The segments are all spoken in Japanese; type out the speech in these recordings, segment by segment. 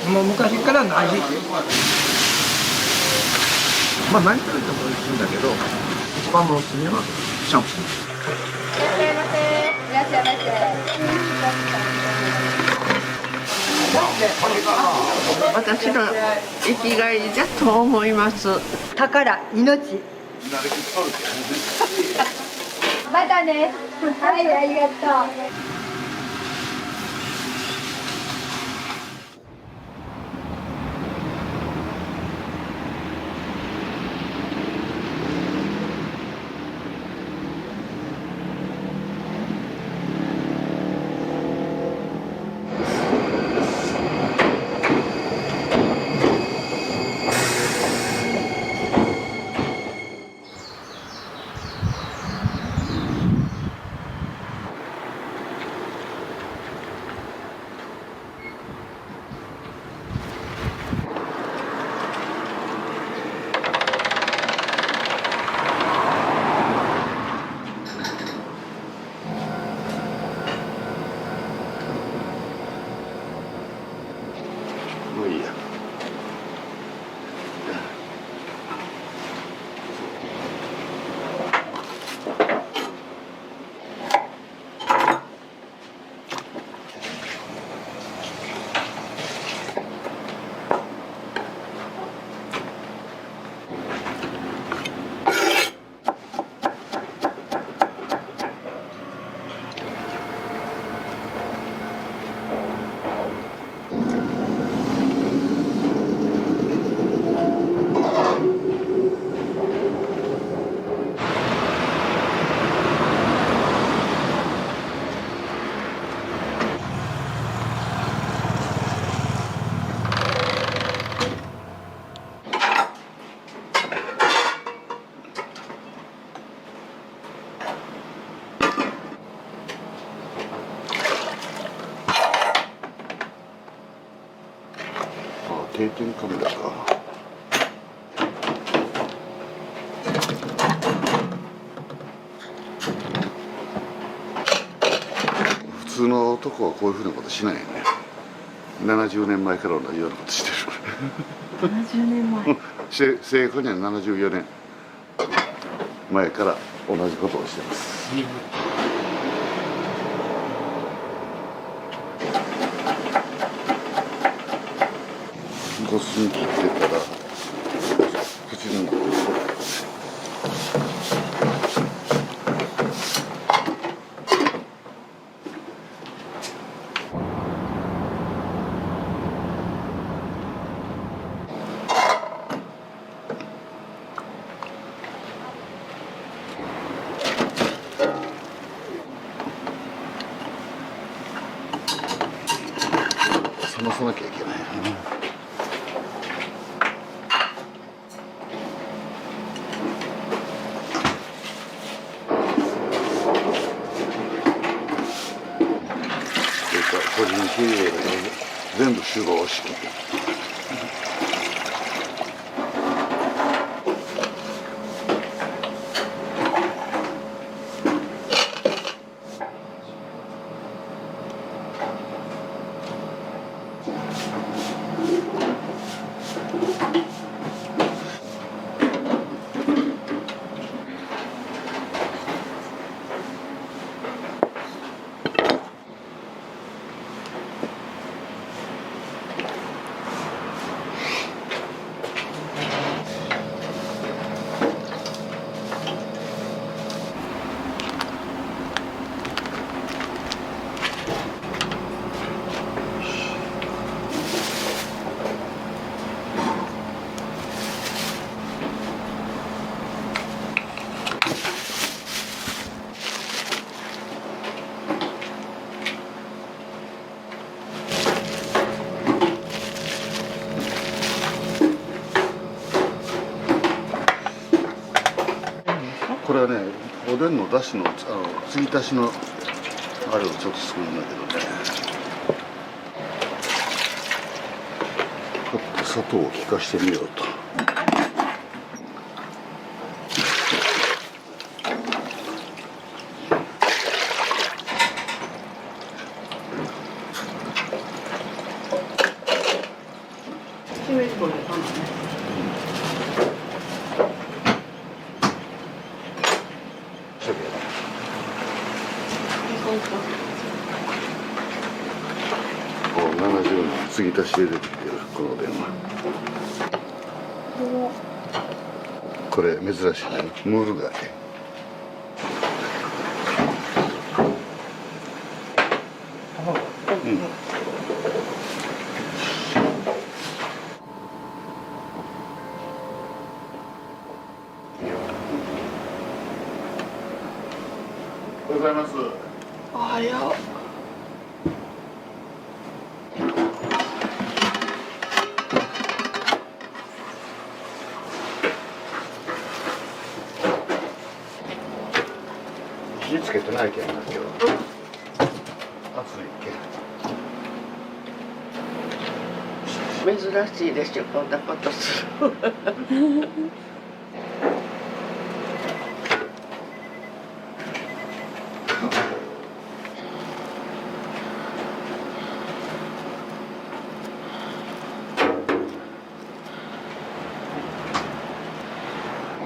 もう昔からの味。まあ何食べても美味しいんだけど、一番のおすすめはシャンプー。いらっしゃいませ。いらっしゃいませ。私の生きがいだと思います。宝、命。またね。はい、ありがとう。もういいや。定点カメラか。普通の男はこういうふうなことしないよね。70年前から同じようなことしてる。70年前。正確には74年前から同じことをしてます。ゴスに切ってたら口になって冷まさなきゃいけないな。個人経営だから全部集合式。これはね、おでんのだしの継ぎ足しのあれをちょっと作るんだけどね。ちょっと砂糖を効かしてみようと。もう70年継ぎ足しで出てきてるこの電話。これ珍しいね、ムール貝。うん。おはようございます。おはよ火つけてないけんな今日。暑いけん。珍しいでしょ、こんなことする。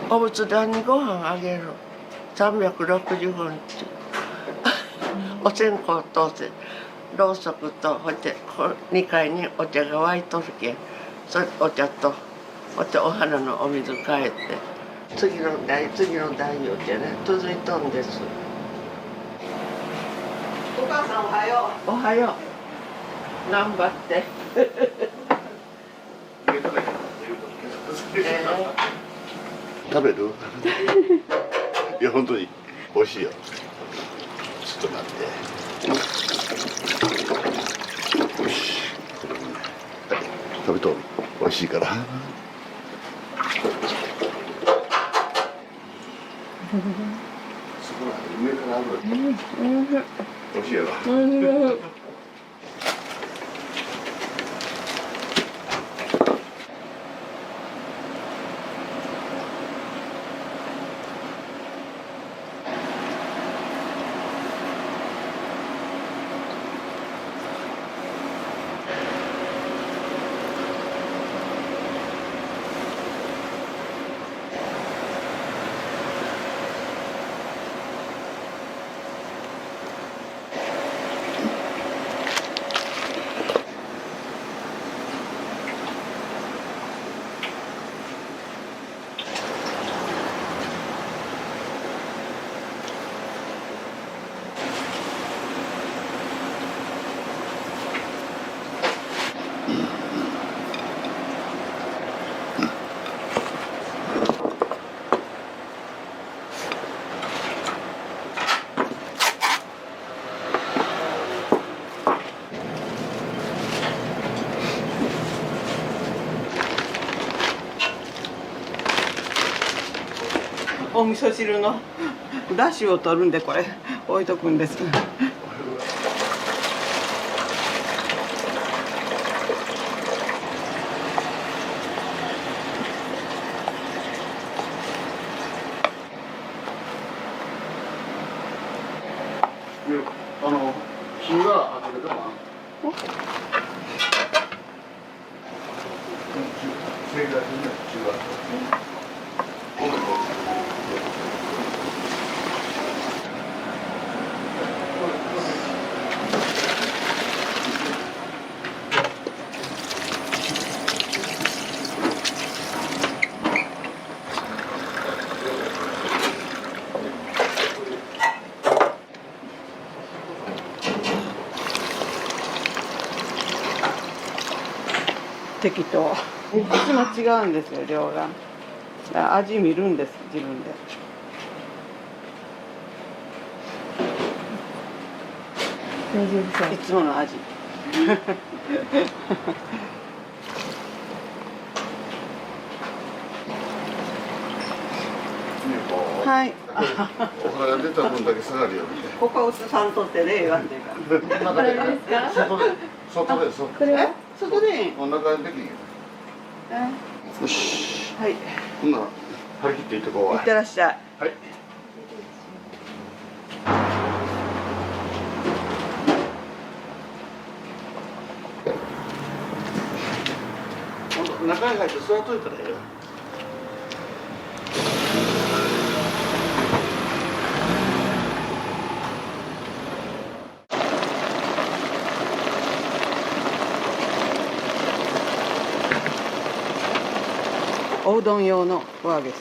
お仏壇にご飯あげる。365日。お線香とろうそくと2階にお茶が沸いとるけん、それお茶とお花のお水変えて次の代お茶ね続いとんです。お母さんおはよおはよう。頑張って。食べる？いや本当に美味しいよ。ちょっと待って。よし。これもね、食べとる。美味しいから。すごい上から油。美味しいやろ。お味噌汁のだしを取るんでこれ置いとくんです。火が当てるかな。適当。いつも違うんですよ量が。味見るんです自分で。大丈夫そう。いつもの味。はい。お花が出た分だけ下がるよみたいな。ここ薄さんとってね言わんでるから。これですか？外でこれは？外でいい。こんな感じできんよ。よし。はい。ほんなら張り切っていってこう。いってらっしゃい。はい。中に入って座っといたらええよ。うどん用のお揚げさん。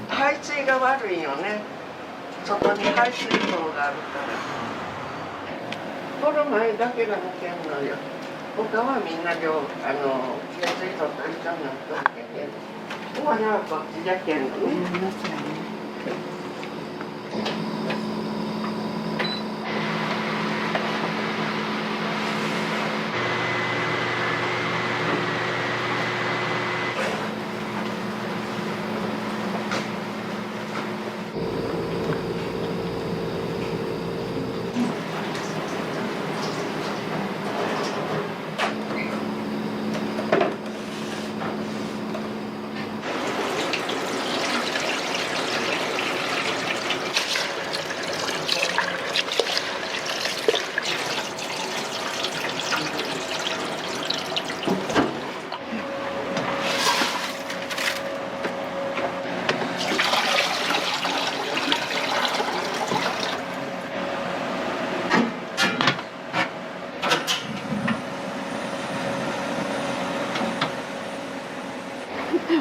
排水が悪いよね。外に排水溝があるから。この前だけが抜けんのよ。他はみんな下水道と一緒になってるけど、ここはこっちじゃけんのね。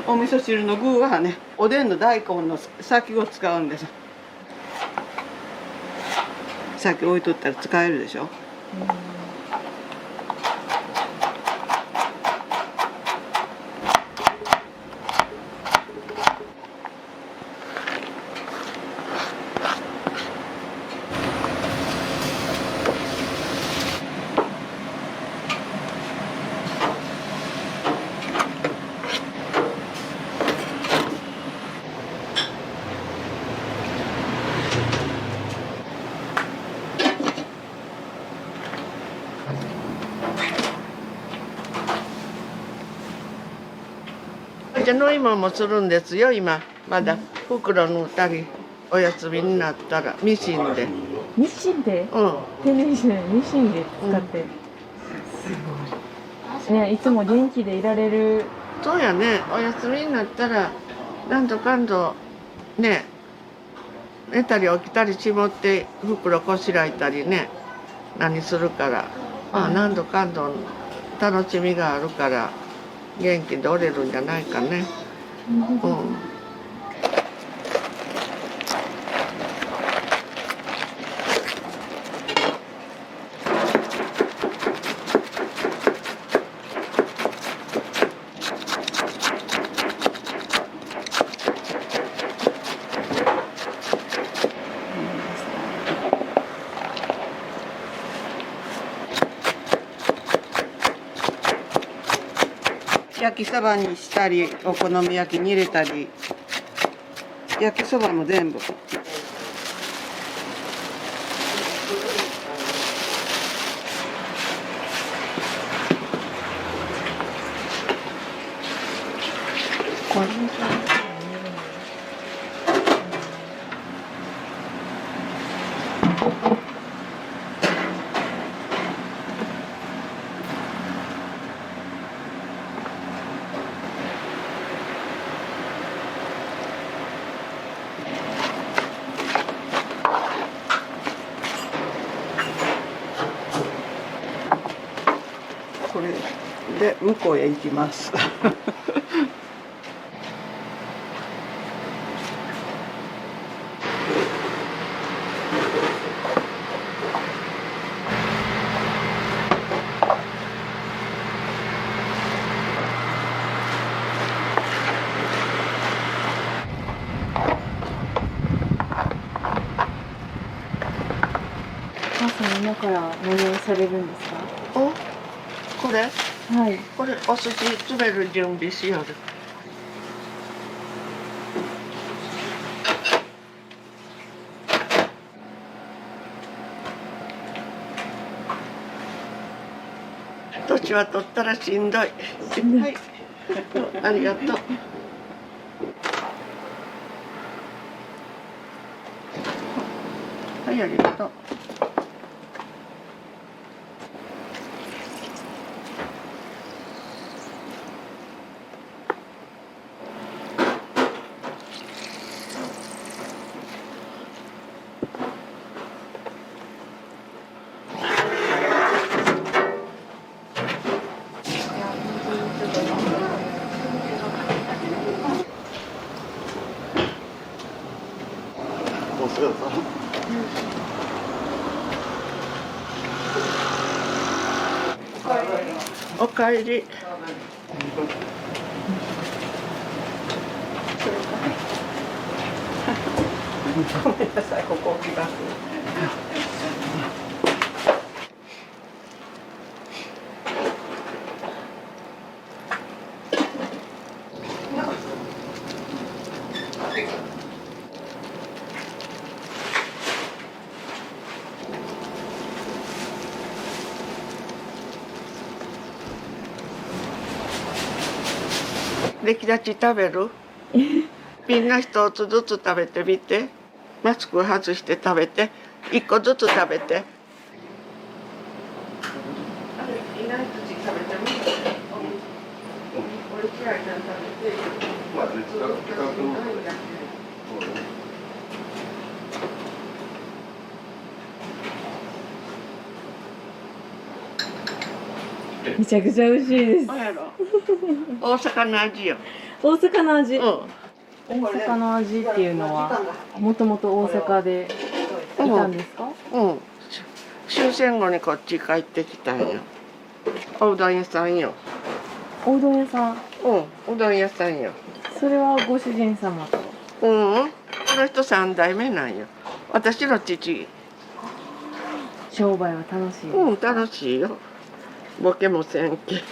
お味噌汁の具はね、おでんの大根の先を使うんです。先置いとったら使えるでしょ。じゃ飲み物もするんですよ今。まだ袋のたりお休みになったらミシンで。ミシンで、うん。手縫いしないミシンで使って、すごいね。いつも元気でいられる。そうやね。お休みになったらなんとかんとね、寝たり起きたりしもって袋こしらえたりね、何するから、まあ何度かんと楽しみがあるから元気でおれるんじゃないかね。うん。焼きそばにしたり、お好み焼きに入れたり、焼きそばも全部。これで向こうへ行きます。お母さん今から何をされるんですか？お、これはい。これお寿司詰める準備しよる。年は取ったらしんどい。はい。ありがとう。はい、ありがとう。おかえり。ごめんなさい、ここ置きます。出来立ち食べる？みんな一つずつ食べてみて。マスク外して食べて。一個ずつ食べて。いない土食べてみて。俺嫌いなの食べて。めちゃくちゃ美味しいです。そうやろ。大阪の味よ。大阪の味。うん。大阪の味っていうのはもともと大阪でいたんですか？うん。終戦後にこっち帰ってきたんよ。おうどん屋さんよ。おうどん屋さん。うん、うどん屋さんよ。それはご主人様と。この人3代目なんよ。私の父。商売は楽しい。うん、楽しいよ。ボケもせんけ。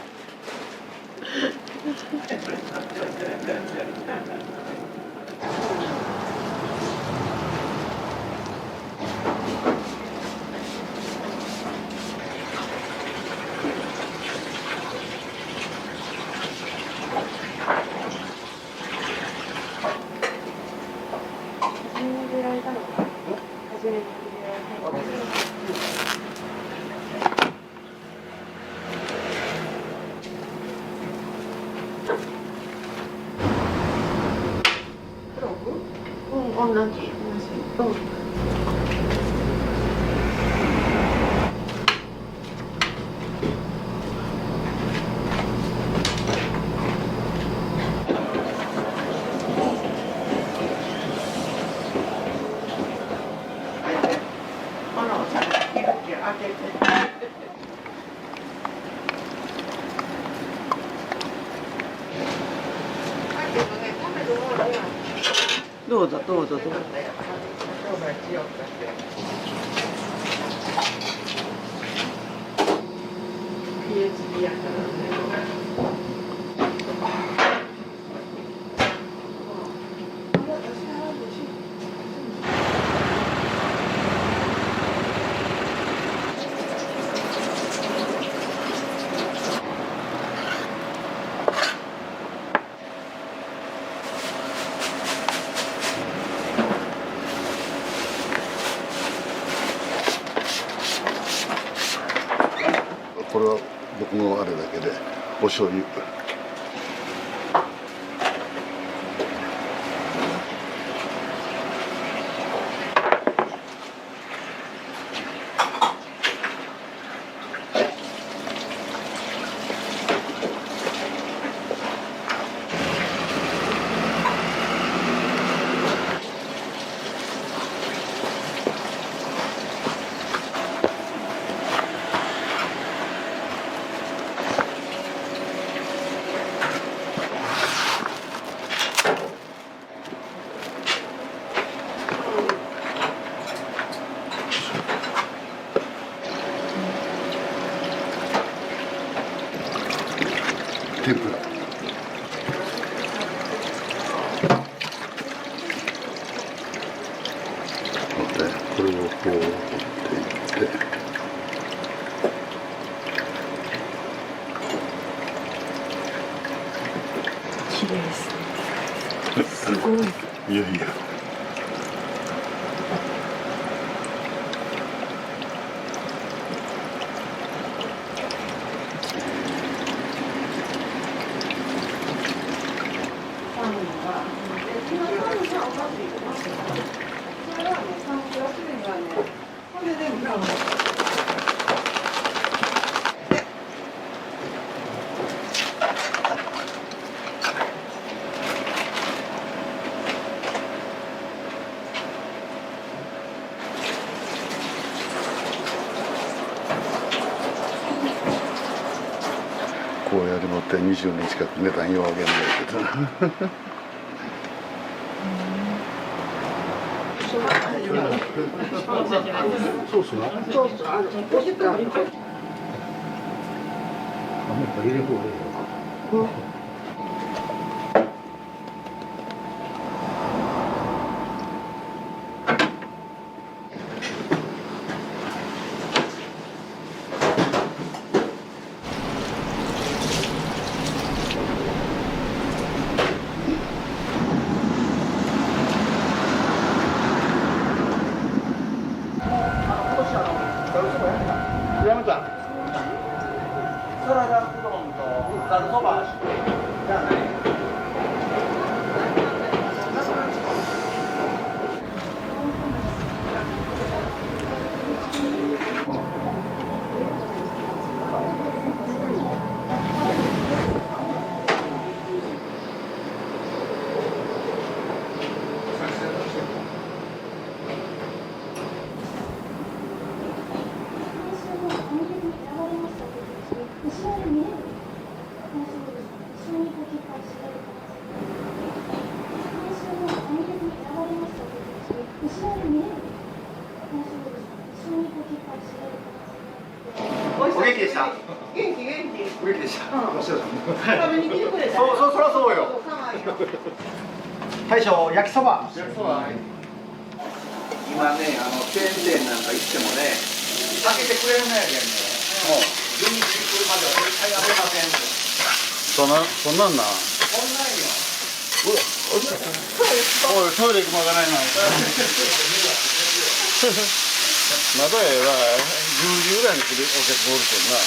同じ。うん。どうぞどうぞどうぞ。PhD やからね。これは僕のあれだけでお醤油。天ぷら。これをこう持っていって。綺麗ですね。すごい。いやいや。高野に乗って20年近く値段よう上げんないけどなソースがそうそう、お時間。もっと入れる方がいいよ。山ちゃんサラダうどんとざるそばじゃあねお元気でした。元気元気。お元気でした。食べに来てくれた。そりゃそうよ。大将、焼きそば。焼きそば。今ね、チェーン店なんか行ってもね、開けてくれるんやけんね。もう、準備するまでは絶対やめません。そんなんな。こんなんよ。おい、トイレ行く間がないな。まだええわ、10時ぐらいに来るお客もおるけどな。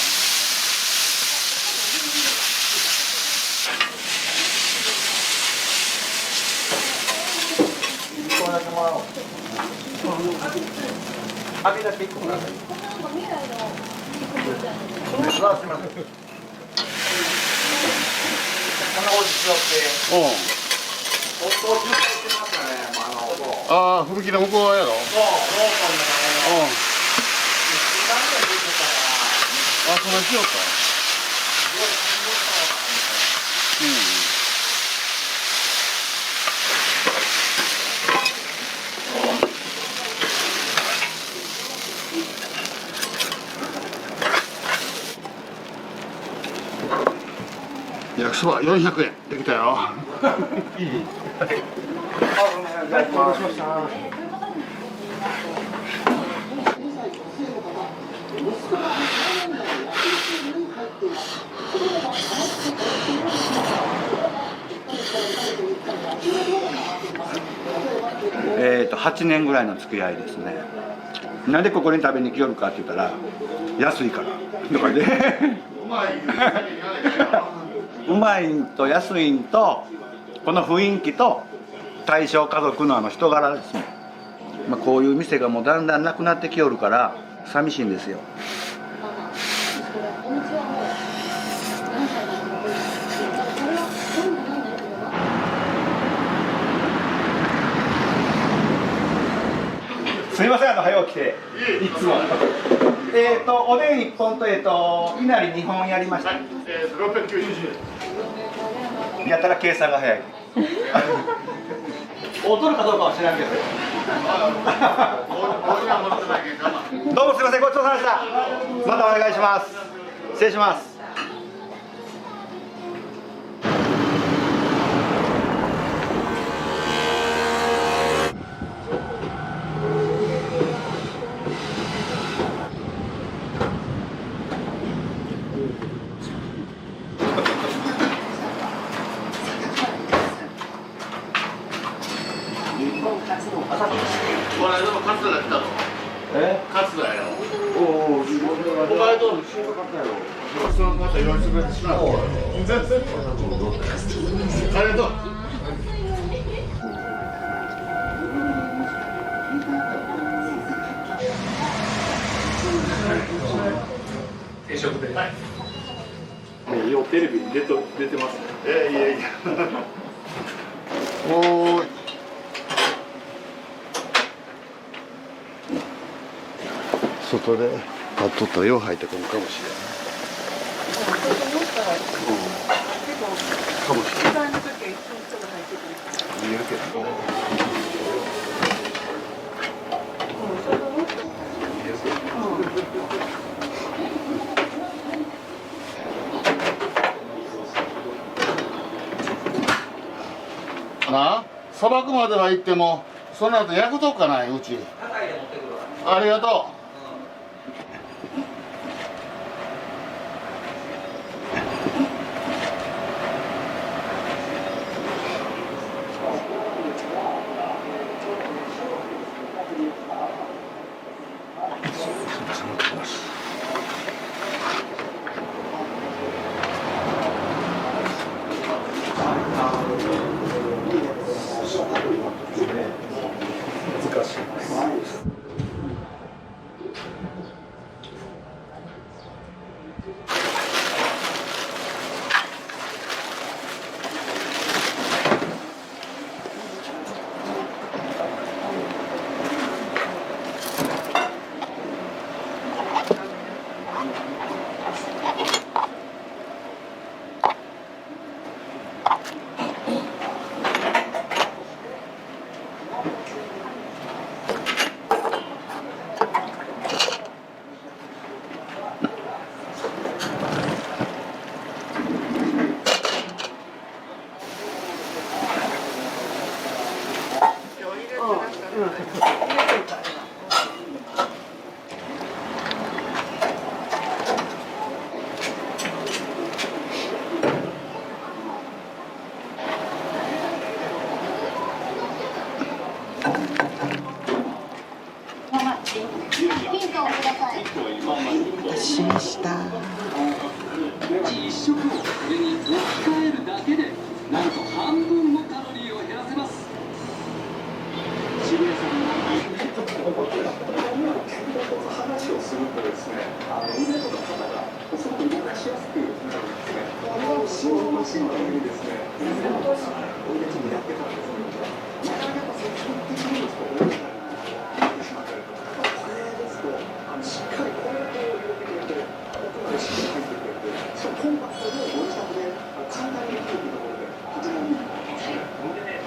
こうやってもらおう。開け出していくもらう。すみません。こんなことしよって。うん。相当渋滞してますよね。ああ、踏切の向こうやろ。そう、ローソンのね。うん。あ、そんなしようか。焼きそば400円できたよ。いい。はい、お待たせしました。8年ぐらいの付き合いですね。なんでここに食べに来よるかって言ったら安いからとかでうまいんと安いんとこの雰囲気と大正家族の人柄ですね。こういう店がもうだんだんなくなってきよるから寂しいんですよ。すみません、早起きていつもおでん1本といなり2本やりました。690円。やったら計算が早い。踊るかどうかは知らんけど。どうもすみません、ごちそうさまでした。またお願いします。失礼します。この間もカツラ来たの。カツラやろ。おお、お前どうしようかったやろ。そのまた用意してくれてしまう。ありがとう。定食で。はい。ようテレビに出てますね。いやいや。おーい。外で立っとったらよう入ってこんかもしれない。かもしれない。見えるけど。なあ、砂漠までは行ってもその後焼くとこかないうち。ありがとう。しました。一食をこれに置き換えるだけでなんと半分もカロリーを減らせます。渋谷さんの話をするとですね、腕とか肩がすごく動かしやすくなるんですね。心臓マシンのようにですね、お腕にやってたんですけど、なかなか積極的にですね、大きなってしまったりとか、これですとしっかりこれを入れてくれて、奥までしっかり入ってくれて、しかもコンパクトでご自宅で簡単にできるというところで、とてもいいと思いますね。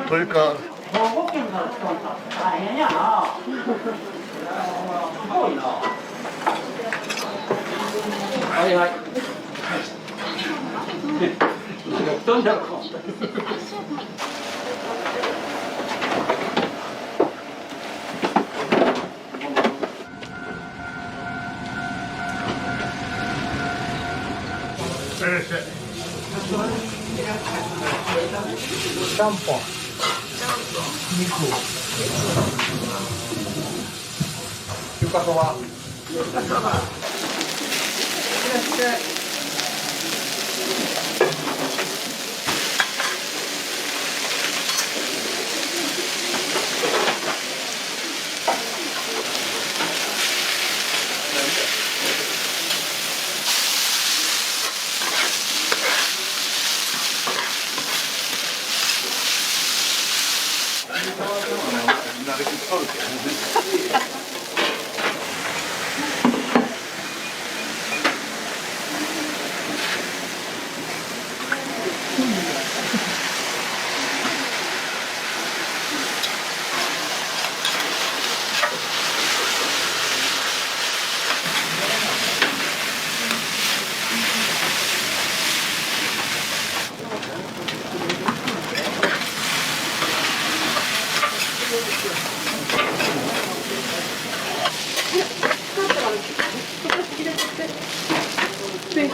というか。はいはい。どんだろう。ちゃんぽん。肉。中華そば。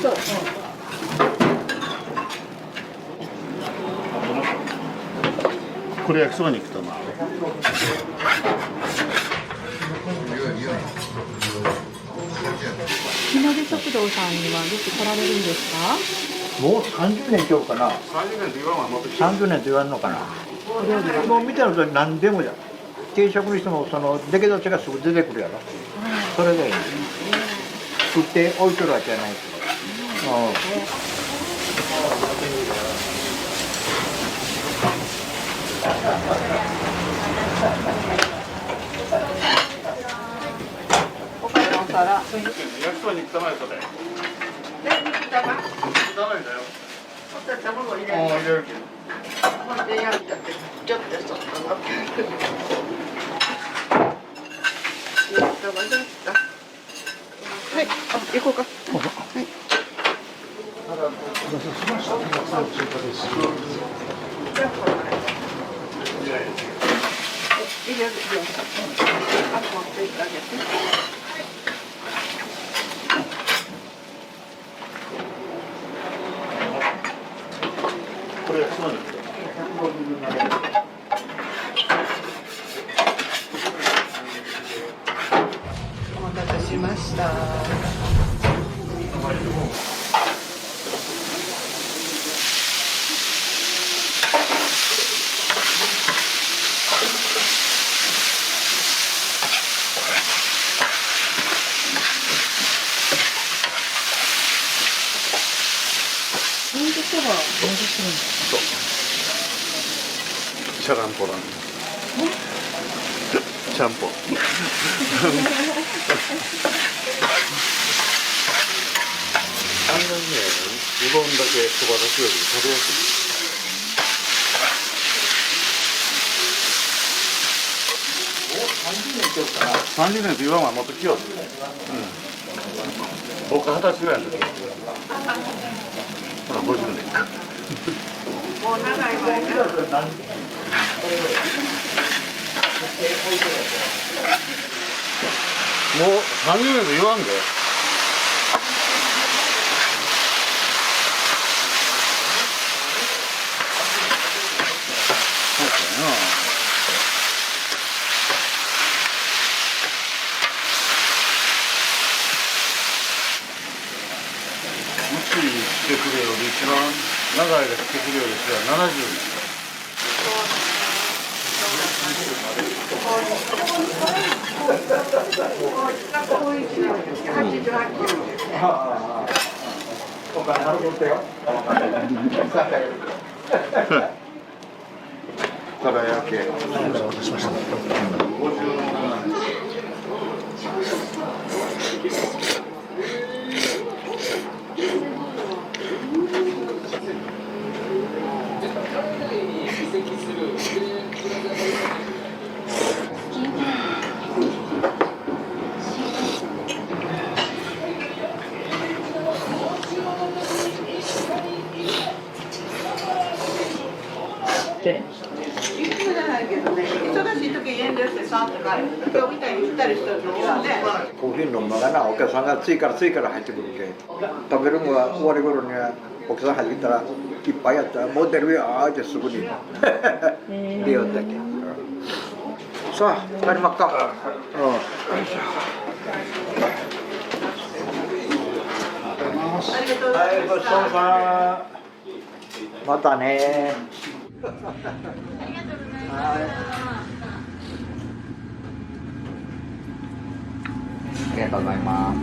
そう。これ焼きそばに行くとな。日の出食堂さんにはよく来られるんですか？もう30年今日かな。30年と言わんわ、もっと30年と言わんのかな。お料理は。もう見てると何でもじゃん。定食にしてもその出来どちがすぐ出てくるやろ。それでいい。食って置いとるわけじゃないけど。おかのお皿。焼きそばに行くたまえそれ。肉玉行くたまえだよ。卵入れる入れるけど。これで焼いたってちょっとそっとのっける肉玉ですか。はい、あ、行こうか。はい。入れるよ。あ、持っていってあげて。これ焼きそばに行くと。お待たせしました。チャランポラン。ちゃんぽ。あんなにね、うどんだけそばだしより食べやすい。30年って言わんわ、もっと来よう。僕20歳ぐらいの時。ほら、50年か。もう長い前ね。もう30年と言わんで。そうだよな。無理してくれより一番長い間してくれよりしては70年。お金払ってよ。ただ焼け。渡しました。でじゃないけどね、忙しい時に遠慮してさとか、今日みたいに来たりした時はね。コーヒー飲むのがな、お客さんが次から入ってくるけ。食べるのが終わり頃にはお客さん入ってきたらいっぱいやったらもう出るよーってすぐに出ようだけ。さあ帰りまっか。はい、ごちそうさま。またね。ありがとうございます。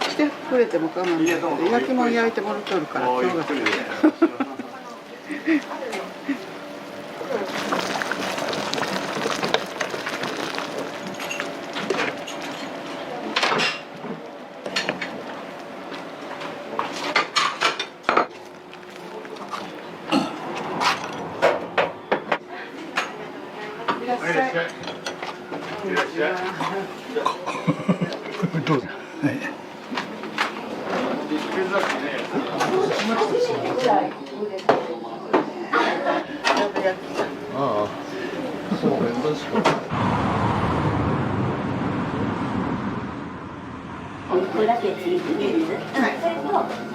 来てくれても我慢だけど、焼き物焼いてもらっとるから今日が。ああ、そうめんどしか。お肉だけチーズ3つ、それと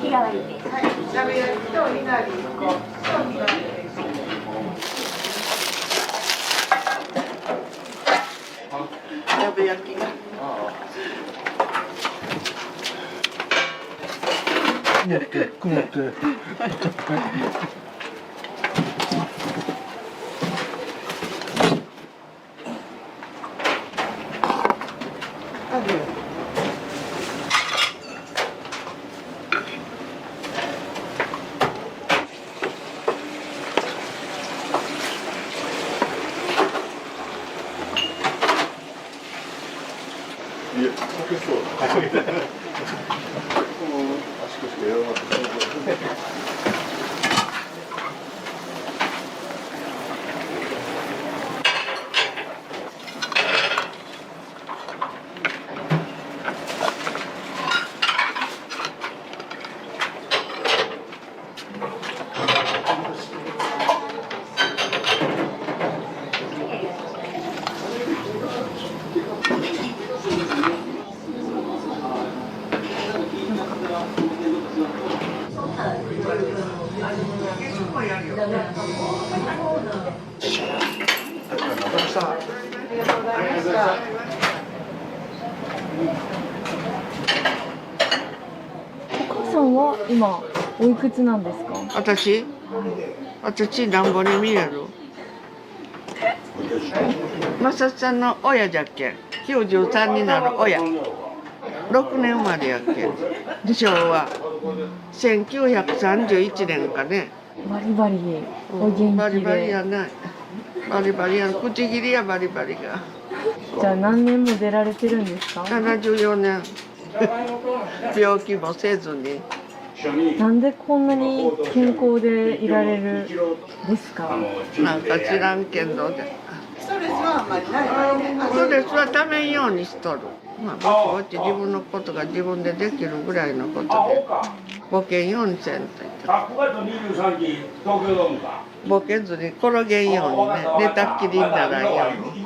日替わりです。鍋焼きといなり1個。鍋焼きが。曇って。いや、かけそうだ。足腰が弱まってお母さんは今おいくつなんですか？私なんぼに見える。まさちゃんの親じゃっけん。93になる親。6年生まれやっけん。昭和1931年かね。バリバリお元気で。バリバリやない。バリバリや口切りやバリバリが。じゃあ何年も出られてるんですか74年。病気もせずに。なんでこんなに健康でいられるですか？なんか知らんけどで。ストレスはあんまりない。ストレスはためんようにしとる。まあ、ぼちぼち自分のことが自分でできるぐらいのことでボケんようにせんと言ってボケずに転げんようにね寝たっきりにならんように。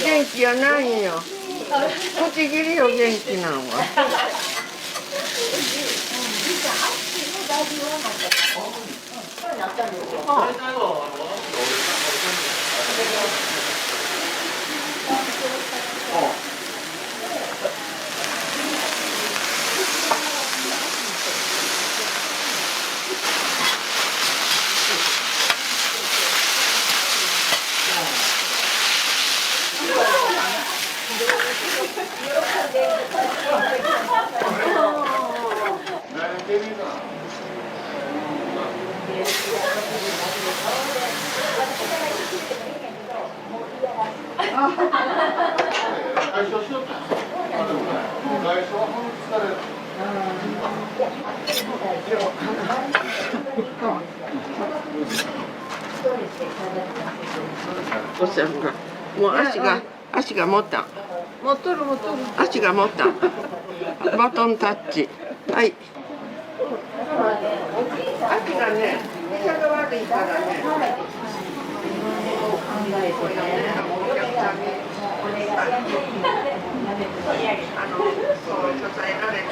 元気やないんよ。口切りよ元気なんは。もう足が持った。持っとる持っとる。足が持った。バトンタッチ。はい。足がね、膝が悪いからね。そう支えられて。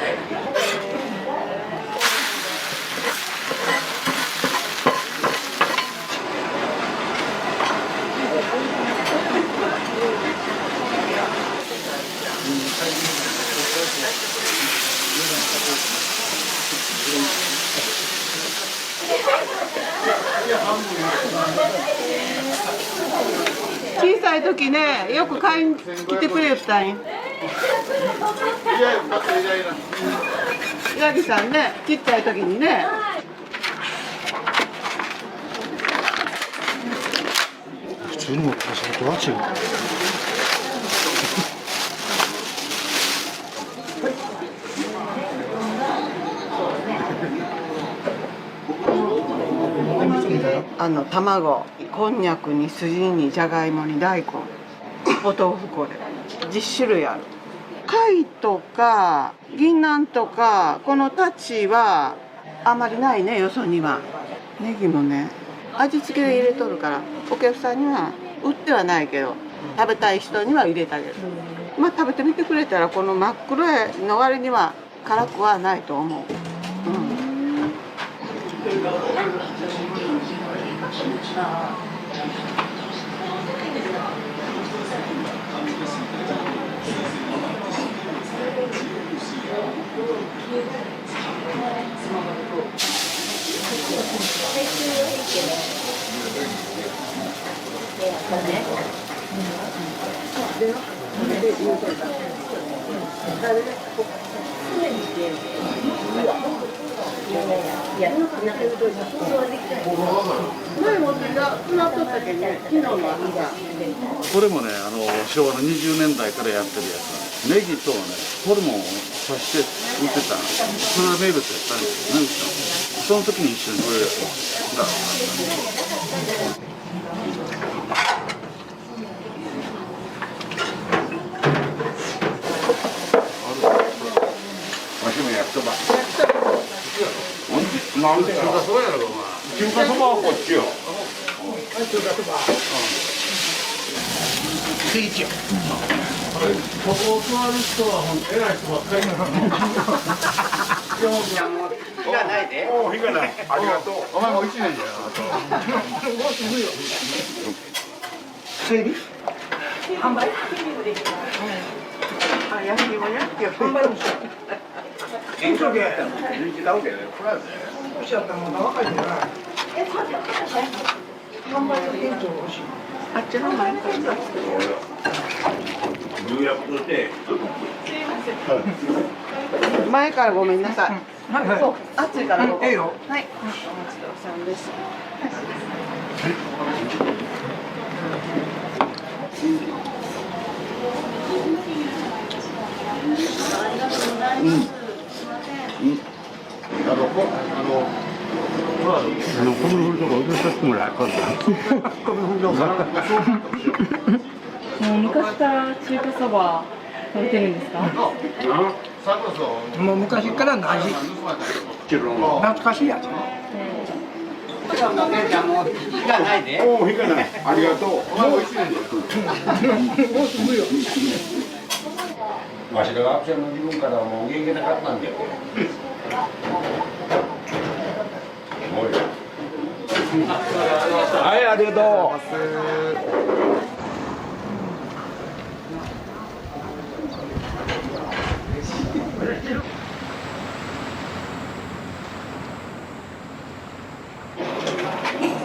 小さい時ね、よく買いに来てくれたんよ。八木さんね、ちっちゃい時にね。普通に持って仕事は違う。卵、こんにゃくにすじにじゃがいもに大根、お豆腐、これ10種類ある。貝とか銀杏とかこのタチはあまりないね、よそには。ネギもね、味付けで入れとるからお客さんには売ってはないけど、食べたい人には入れてあげる。まあ食べてみてくれたら、この真っ黒の割には辛くはないと思う。これもね、昭和の20年代からやってるやつなんです。ネギとね、ホルモンを刺して売ってたんです。それが名物やったんですよね、うちの。その時に一緒にこれがわしも焼きそば。なんで中華そばやろ、お前。中華そばはこっちよ。中華そば。定位置よ。ここ座る人は本当偉い人ばっかりなの。火がないで。おお、火がない。ありがとう。お前も1年じゃな。整理？販売？あ、焼き芋やってよ。販売もしよう。人気だわけね。これはね。もしやったらまだ若いんじゃない。販売の店長が欲しい。あっちの前から出してる。入浴として。前からごめんなさい。そう、暑いからどうぞ。ええよ。はい。お待ちどおさんです。この風呂がさせてもらうから。この風呂が。もう昔から中華そば食べてるんですか？もう昔からの味。懐かしい味。おお、火がない。ありがとう。お前美味しいね。わしが学生の自分からもう元気なかったんだよ。はい、ありがとう。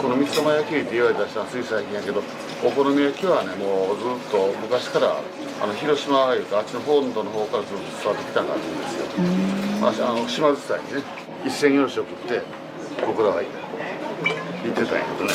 この三つ玉焼きって言われた人はつい最近やけど、お好み焼きはね、もうずっと昔から広島がいうとあっちの本土の方からずっと伝わってきた感じですよ。島伝いにね、一銭よろしくって僕らは言ってたんやけどね。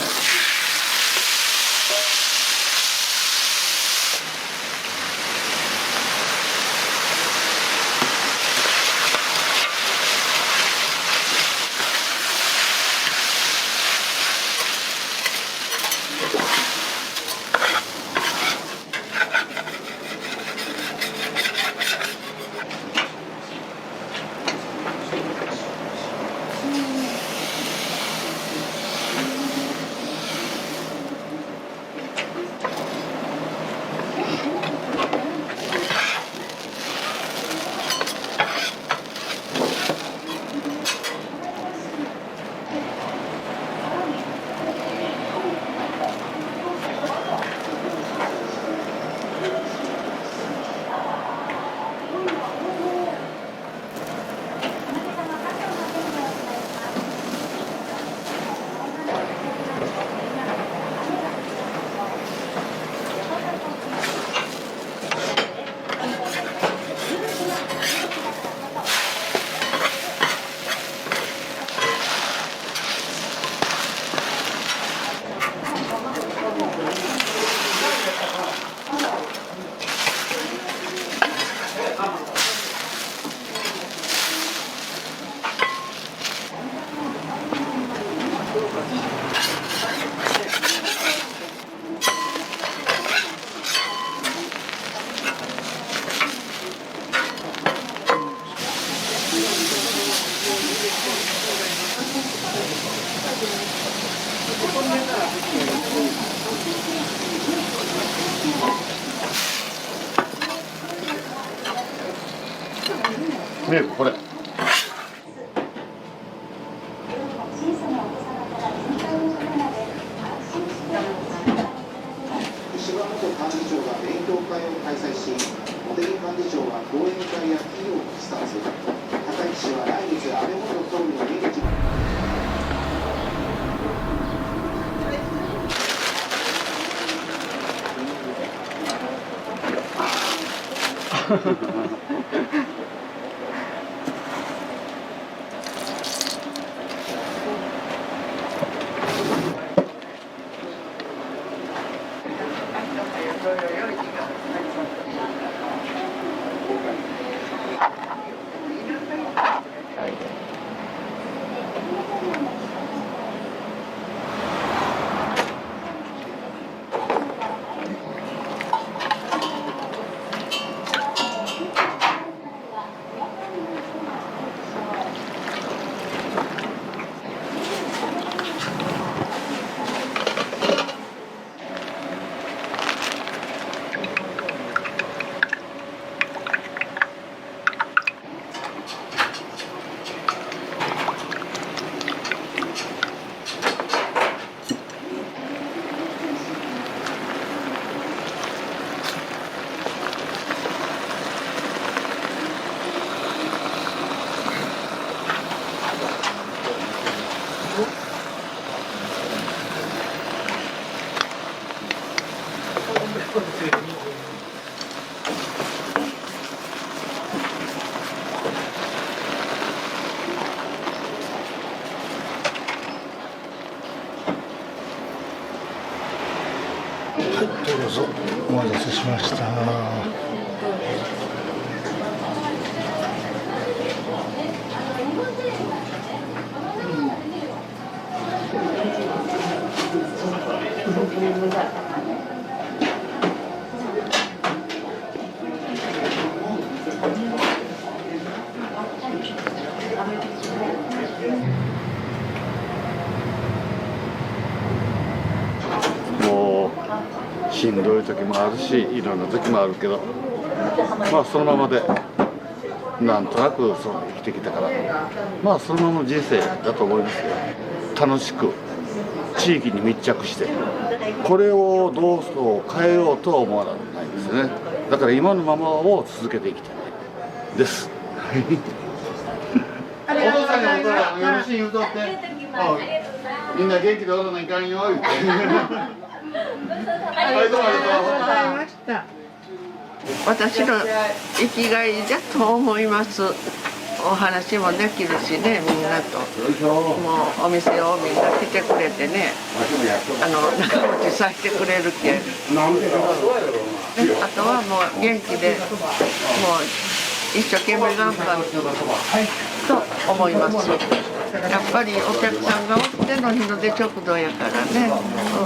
ねこれ。石破元幹事長が勉強会を開催し、茂木幹事長は講演会や企業を視察、高市氏は来月安倍元総理の命日。どうぞお待たせしました。もうしんどい時もあるしいろんな時もあるけど、まあそのままでなんとなくその生きてきたから、まあそのままの人生だと思いますよ。楽しく地域に密着してこれをどうそう変えようとは思わないんですよね。だから今のままを続けていきたいです。お父さんにお父さんよろしい言うとって、みんな元気でおらないかんよ言って。はい、どうもありがとうございました。私の生きがいだと思います。お話もできるしね、みんなと。もうお店をみんな来てくれてね、長持ちさせてくれるけん。あとはもう元気で、もう一生懸命頑張ると思います。やっぱりお客さんがおっての日の出食堂やからね、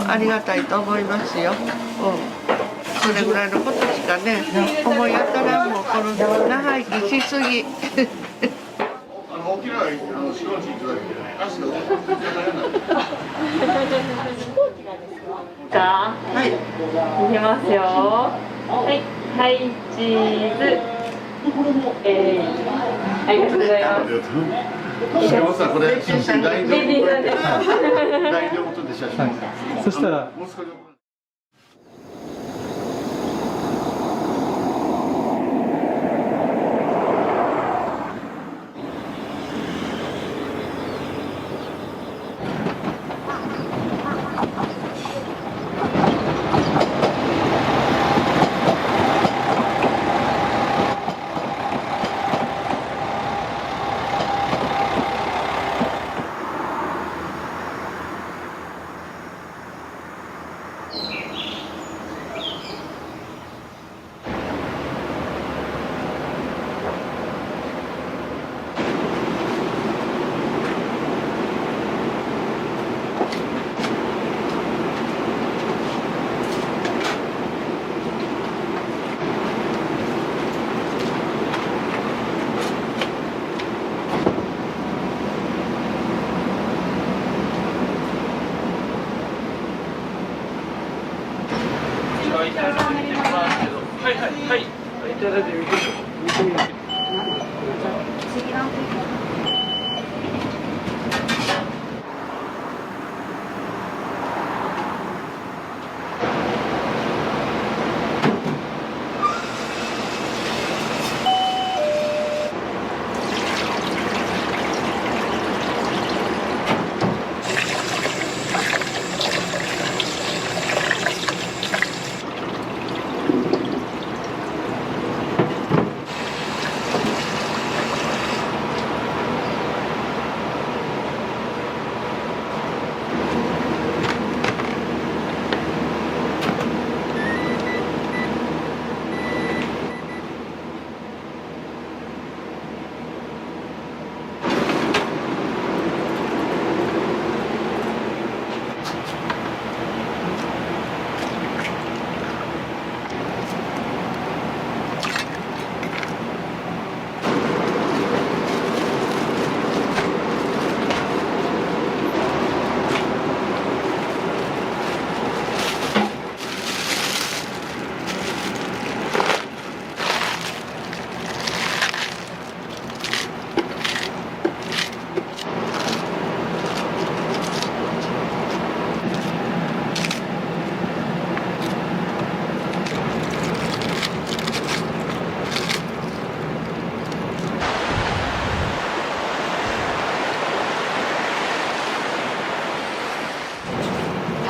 ありがたいと思いますよ。それぐらいのことしかね、思い当たらんもうこの長生きしすぎ。はい、いきますよ。はい、はい、チーズ。ありがとうございます。山本さん、これLINEで送って写真。そしたら。はいはいはい。いただいてみてみて。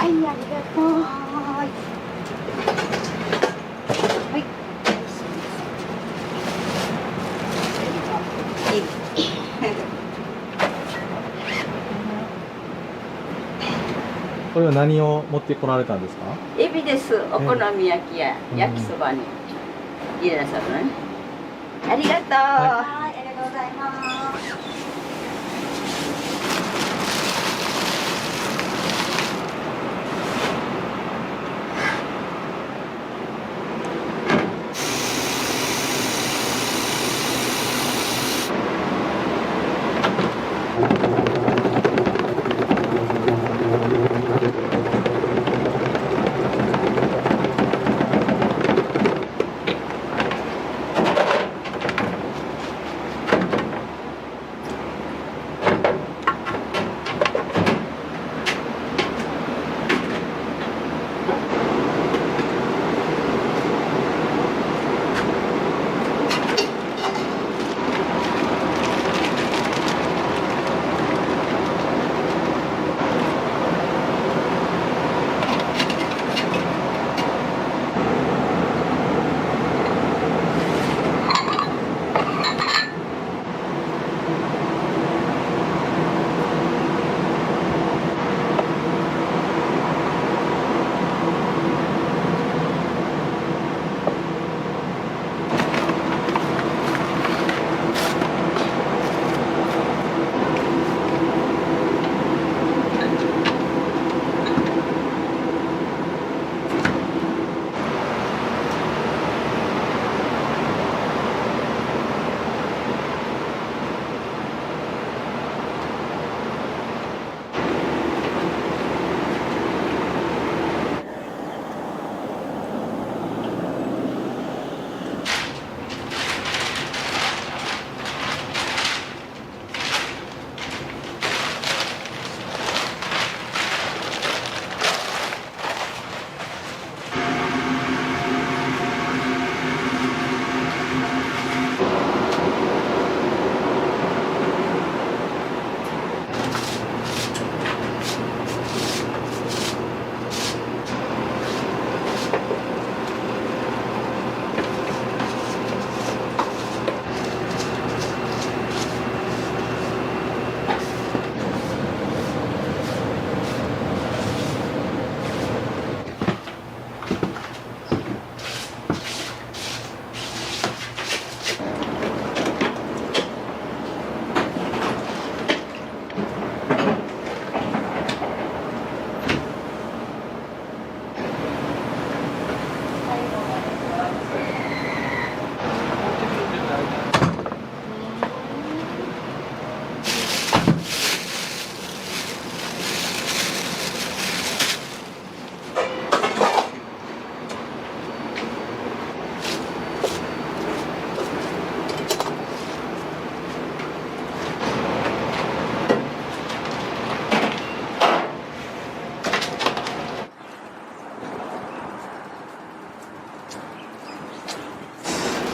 はい、ありがとう。はい。これは何を持ってこられたんですか？エビです。お好み焼きや焼きそばに入れなさるのね。ありがとう。はい、ありがとうございます。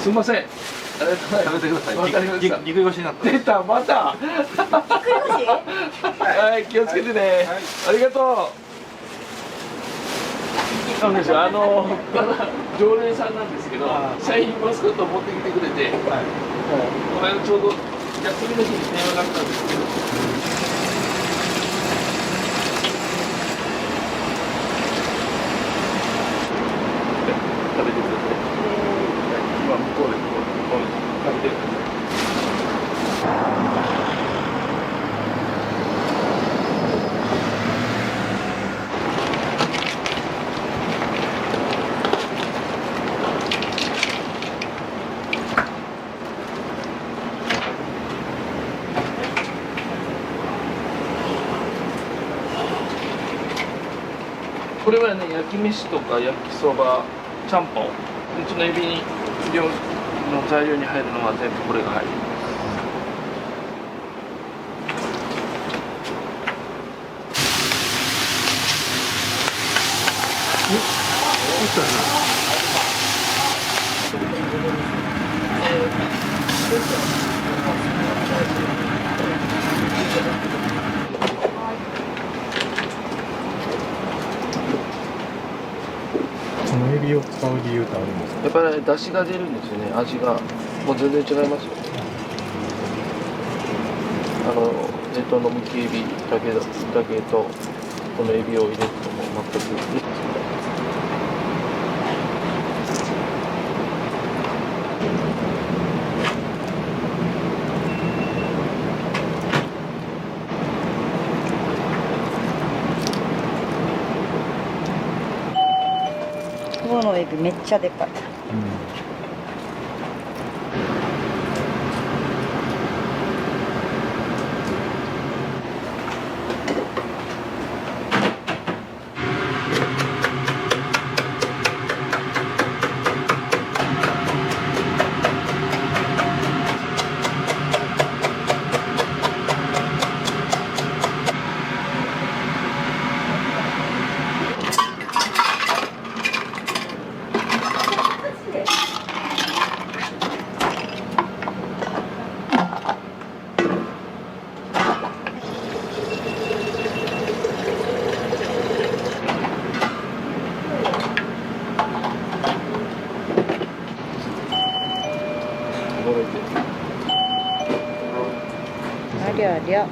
すみません。食べてください。わかりました。ぎっくり腰になった。出た、また。はい、気をつけてね。ありがとう。なんですよ。常連さんなんですけど、シャインマスカットを持ってきてくれて、この間ちょうど休みの日に電話があったんですけど。食べてください。今向こうで食べてください。これはね、焼き飯とか焼きそば、ちゃんぽん、うちのエビにの材料に入るのは全部これが入ります。ビを使う理由ってあるんですか？やっぱり出汁が出るんですよね、味がもう全然違いますよ。冷凍のむきエビだけとこのエビを入れるともう全く。このエビめっちゃでかい。ありゃありゃ。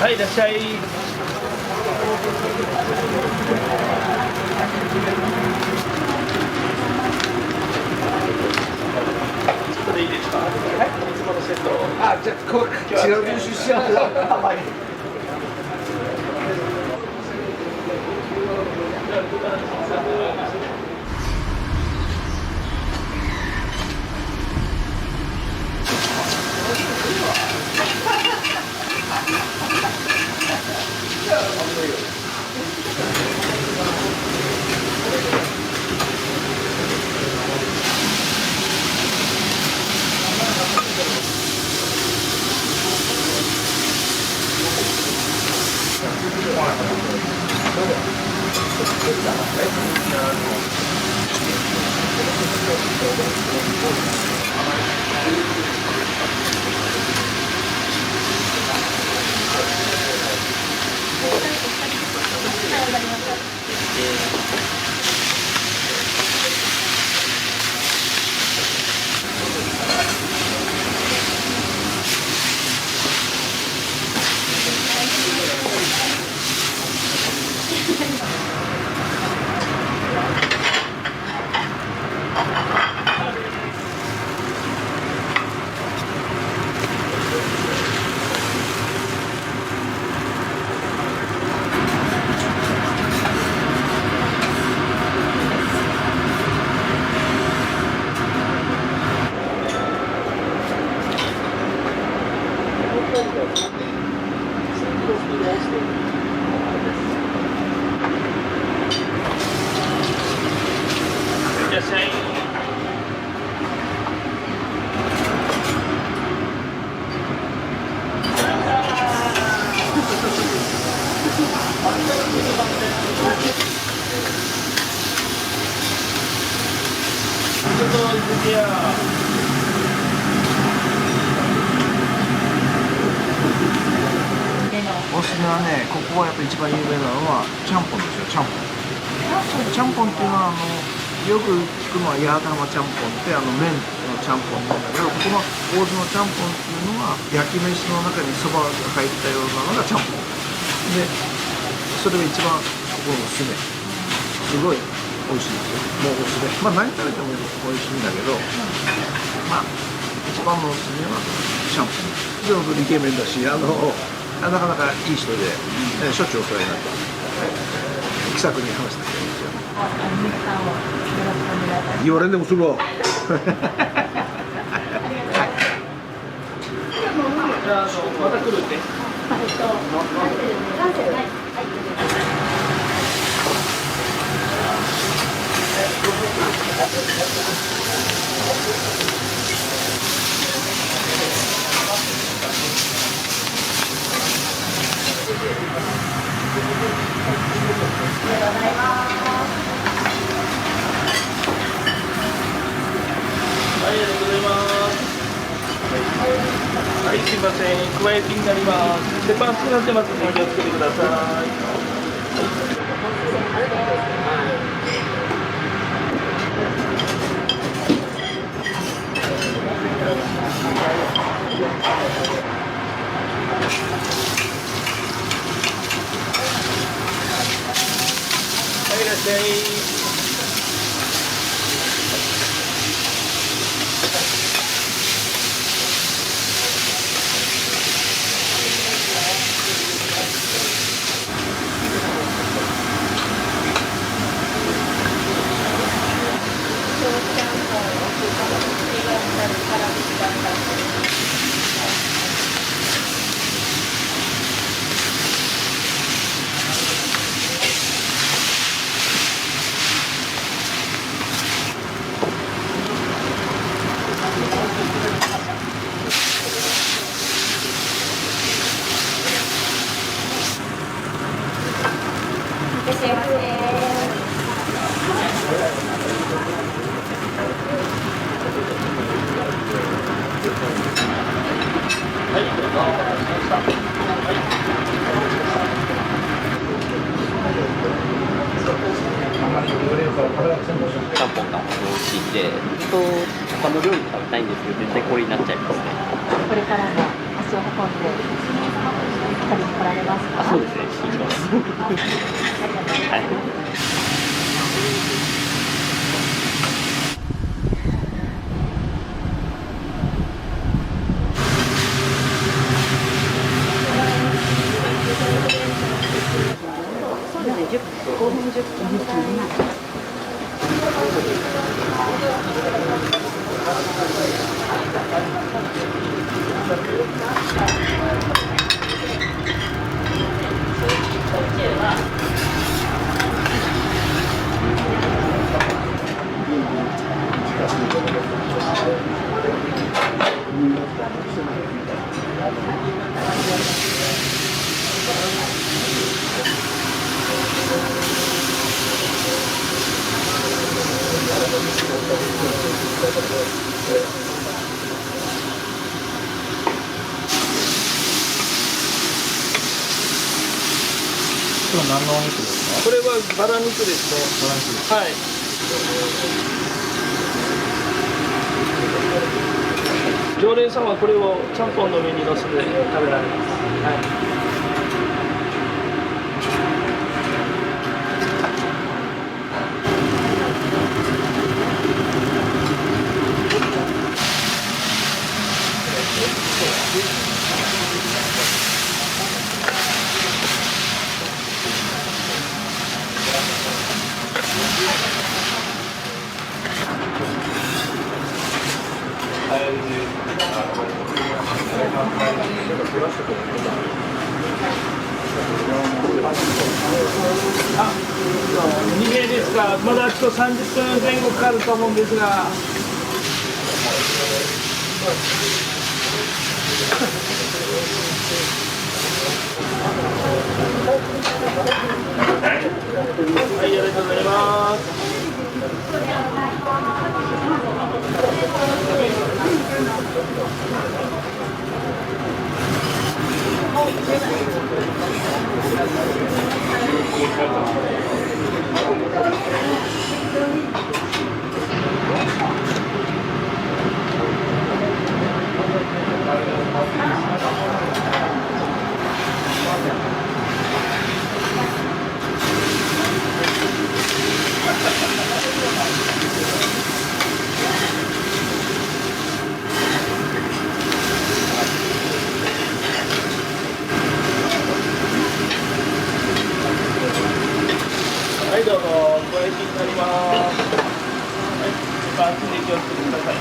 はい、いらっしゃい。ちょっとでいいですか。はい、いつものセット。あ、じゃあ、こう、違う練習しよう。いらっしゃい。おすすめはね、ここはやっぱり一番有名なのはちゃんぽんですよ、ちゃんぽん。ちゃんぽんっていうのはよく聞くのは八幡浜ちゃんぽんって麺のちゃんぽんなんだけど、この大津のちゃんぽんっていうのは焼き飯の中にそばが入ったようなのがちゃんぽんで、それが一番ここのおすすめ。すごい美味しいですよ、もうおすすめ。まあ何食べても美味しいんだけど、まあ一番のおすすめはちゃんぽん。非常にイケメンだし、なかなかいい人で、しょっちゅうお世話になってます。気さくに話してくれるんですよ。言われんでもするわ。じゃあ、また来るって。はい、ありがとうございます。はい、すいません。加え焼きになります。鉄板熱くなってますのでお気をつけてください。はい、いらっしゃい。らっしゃいませ。ちゃんぽんが美味しいんで、他の料理食べたいんですけど、絶対これになっちゃいますね。これからも足を運んで食べに来られますか？あ、そうですね、行きます。はい。そうだね、5分10分。これは何のお肉ですか？これはバラ肉ですね。バラ肉です。はい。常連さんはこれをちゃんぽんの上に乗せて食べられます。はい。2名ですが、まだちょっと30分前後かかると思うんですが。はい、ありがとうございます。はい、どうぞ、ご焼きになります。はい、バーツで気をつけてくださいね。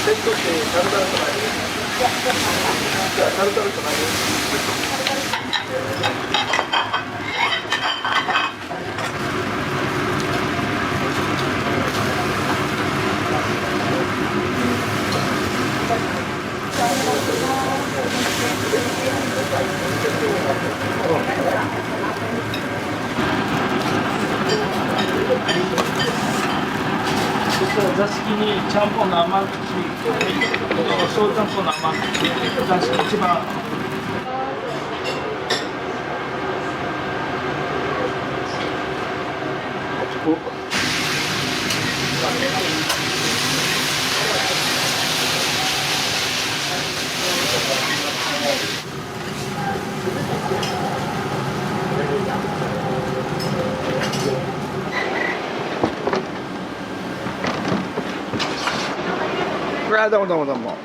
セットしてタルタルとかじゃあタルタルとかね。座敷にちゃんぽんの甘口、小ちゃんぽんの甘口、座敷一番。どうもどうもどうも。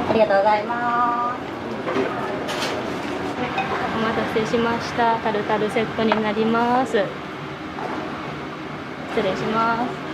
ありがとうございます。お待たせしました。タルタルセットになります。失礼します。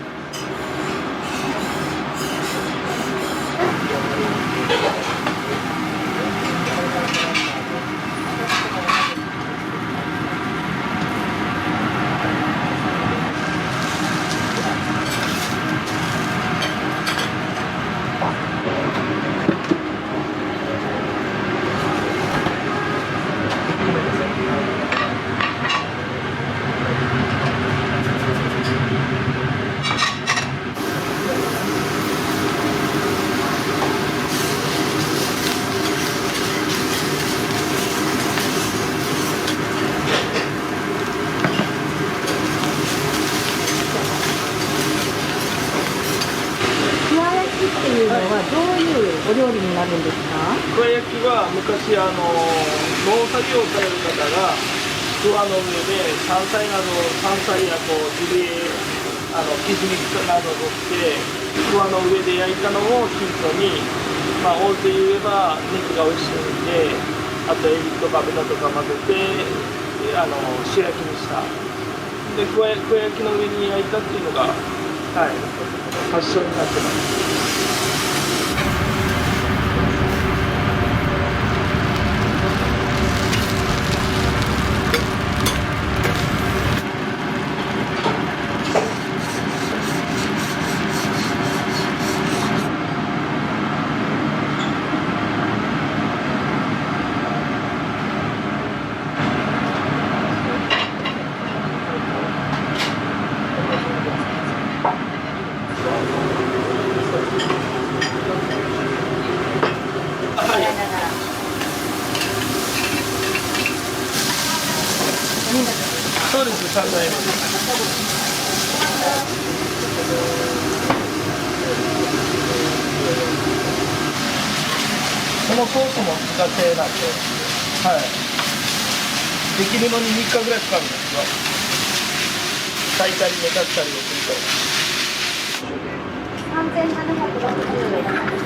っていうのはどういうお料理になるんですか？くわ焼きは昔農作業される方がくわの上で山菜やジビエキジミなどを取ってくわの上で焼いたのをヒントに、大勢言えば肉が美味しいので、あとエビとか豚とか混ぜて塩焼きにしたでくわ焼きの上に焼いたっていうのが、発祥になってます。そうです、3代目です。このソースも自家製なんで、できるのに3日ぐらいかかるんですよ。炊いたり寝かしたりをすると。3760円です。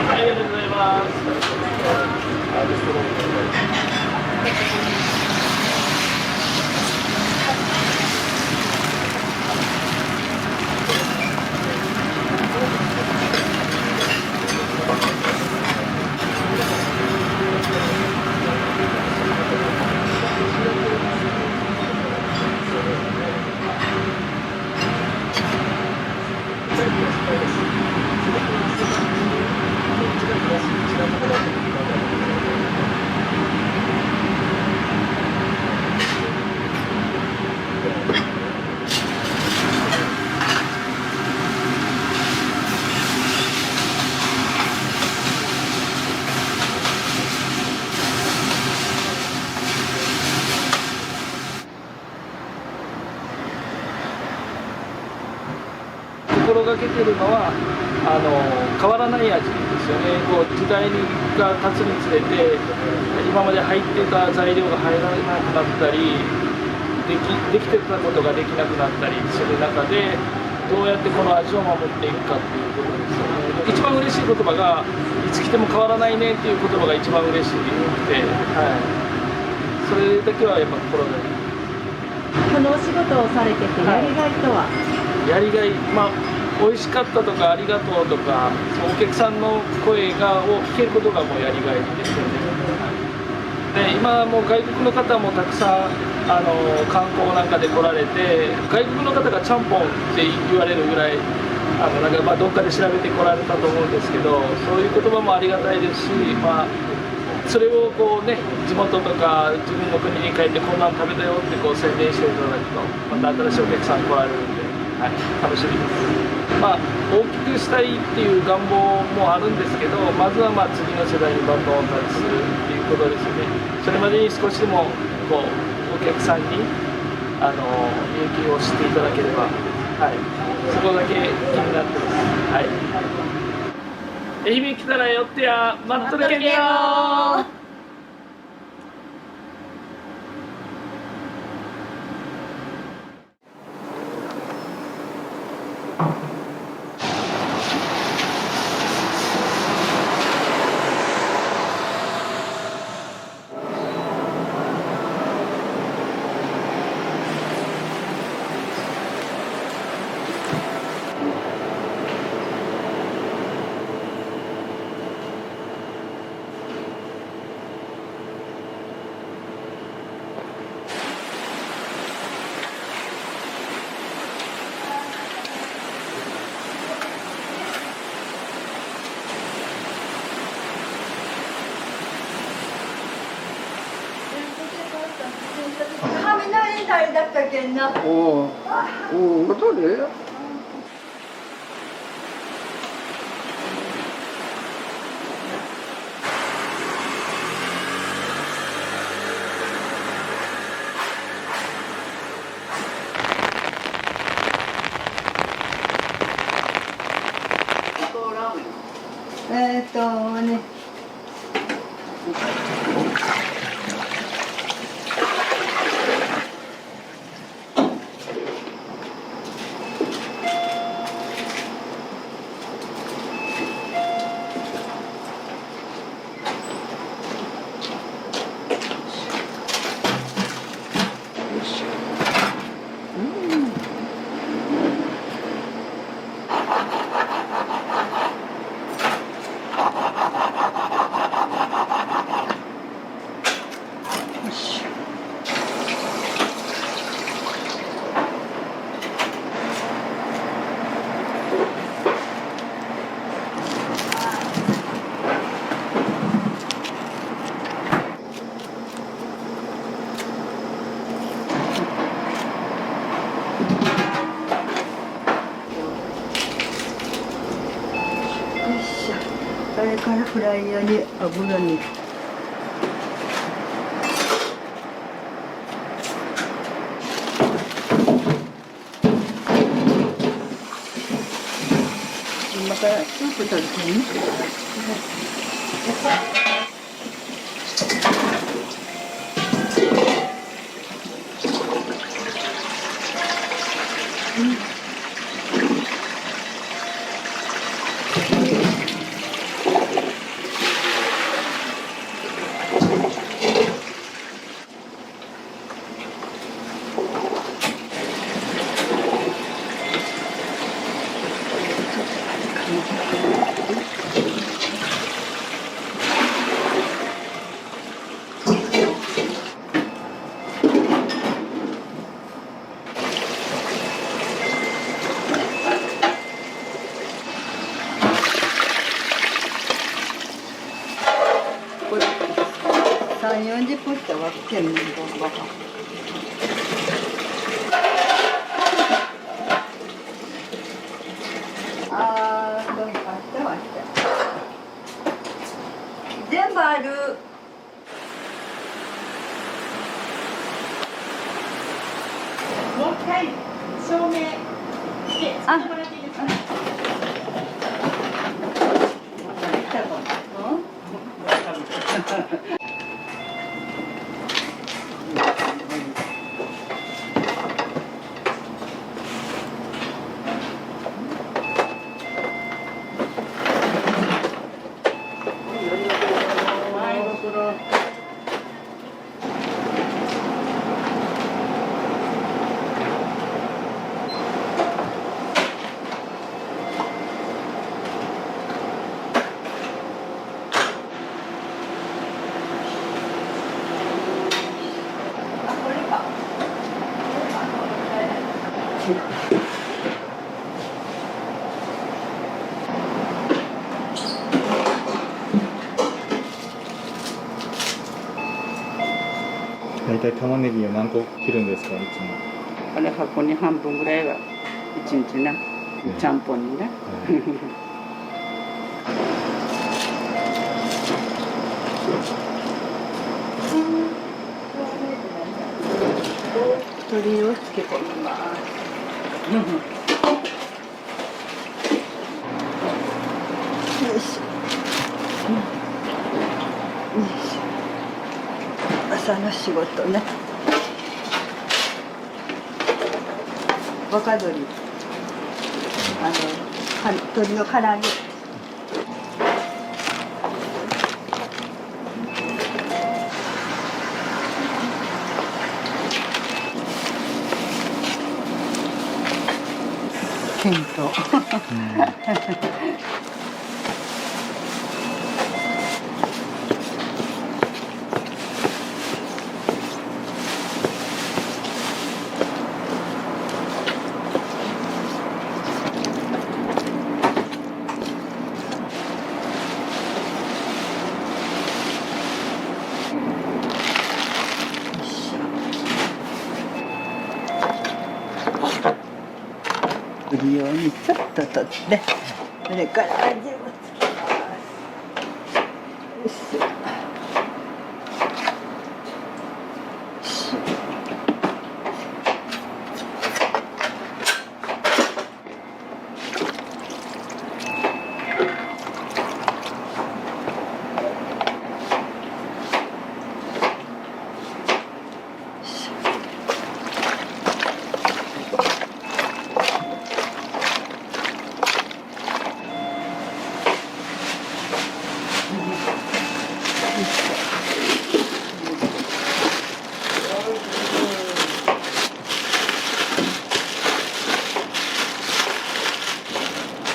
ありがとうございます。心がけてるのは変わらない味ですよね。こう時代が経つにつれて今まで入ってた材料が入らなくなったりできてたことができなくなったりする中でどうやってこの味を守っていくかっていうことですよね。一番嬉しい言葉がいつ来ても変わらないねっていう言葉が一番嬉しくて、はい、それだけはやっぱ心がけて。このお仕事をされててやりがいとは、やりがい、美味しかったとかありがとうとか、お客さんの声を聞けることがもうやりがいですよね。で今もう外国の方もたくさん観光なんかで来られて、外国の方がちゃんぽんって言われるぐらいどっかで調べて来られたと思うんですけど、そういう言葉もありがたいですし、それをこうね、地元とか自分の国に帰ってこんなの食べたよってこう宣伝していただくとまた新しいお客さん来られるんで、はい、楽しみです。大きくしたいっていう願望もあるんですけど、まずは次の世代にバトンをタッチするっていうことですよね。それまでに少しでもこうお客さんに人気を知っていただければ、はい、そこだけ気になってます。はい、愛媛来たら寄ってや待っとるけどー。雷誰だったっけな。おお、どれ？ね。それからフライヤーに油に。今からスープ取るからね。30-40分してはけんねんばか。どうかしてました。全部ある。もう一回照明して作ってもらっていいですか。大体玉ねぎを何個切るんですかいつも？これ箱に半分ぐらいは一日な、ちゃんぽんにな。鶏を漬け込みます。よいしょ。朝の仕事ね。若鶏、鶏の唐揚げ。検討。振るようにちょっと取ってそれから味をつけます。よいしょ。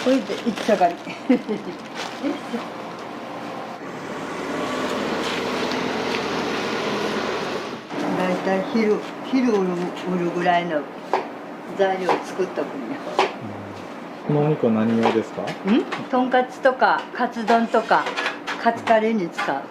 これでいっちゃがり。だいたい昼売るぐらいの材料を作っとくんや。このお肉は何用ですか？とんかつとかカツ丼とかカツカレーに使う。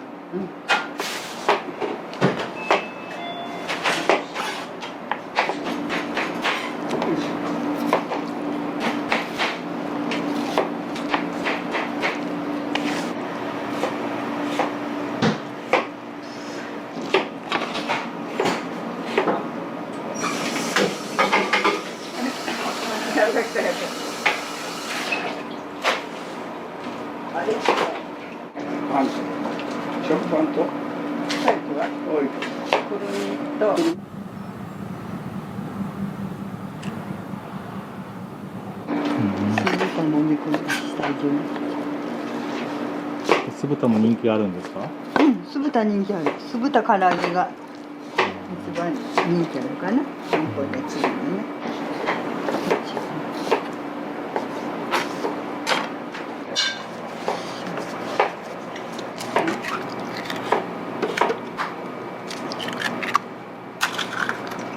食パンと最後はくるみと酢豚もみ込みしたい順。酢豚も人気あるんですか？酢豚人気ある。酢豚唐揚げが一番人気あるかな。これ次にね。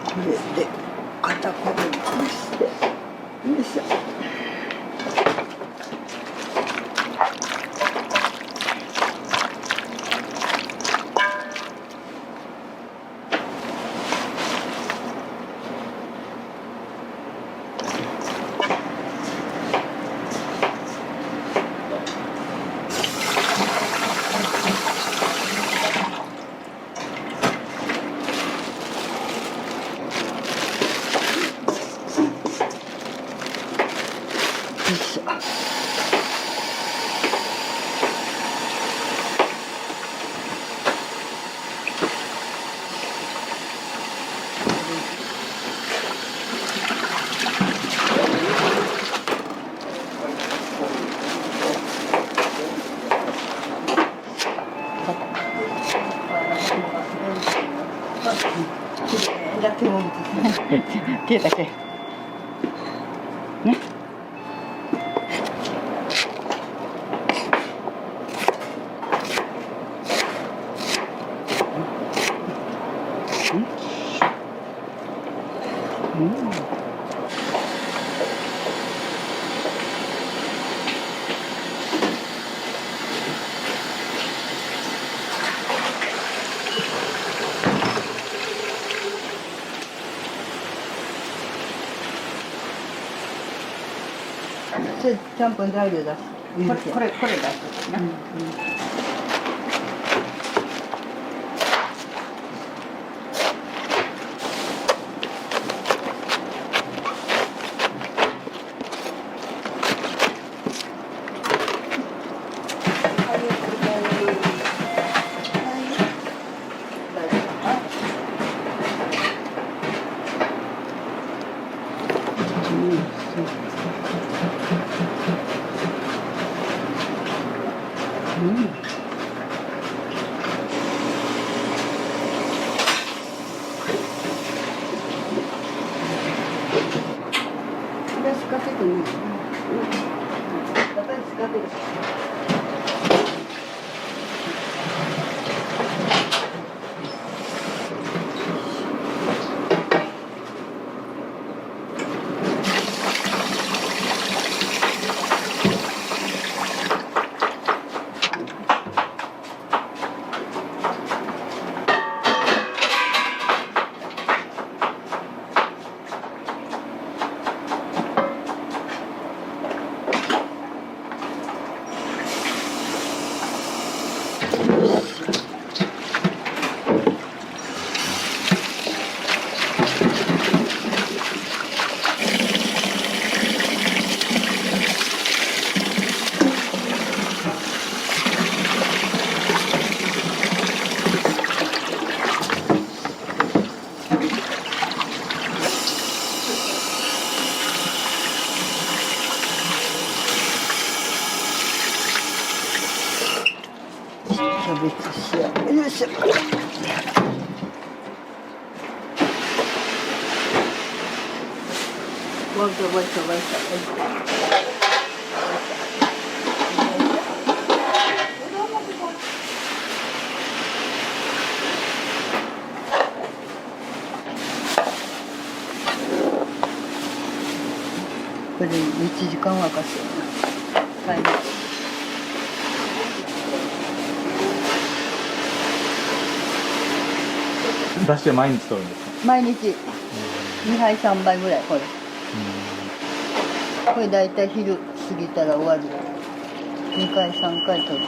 これで片こぶにしてよいしょ。手だけ。ね。それちゃんぽん材料だし。これ出すな。よいしょ。これ1時間はかすよな。はい。出汁は毎日取るんですか？毎日2杯3杯ぐらいこれ。これだいたい昼過ぎたら終わる。2回3回取る。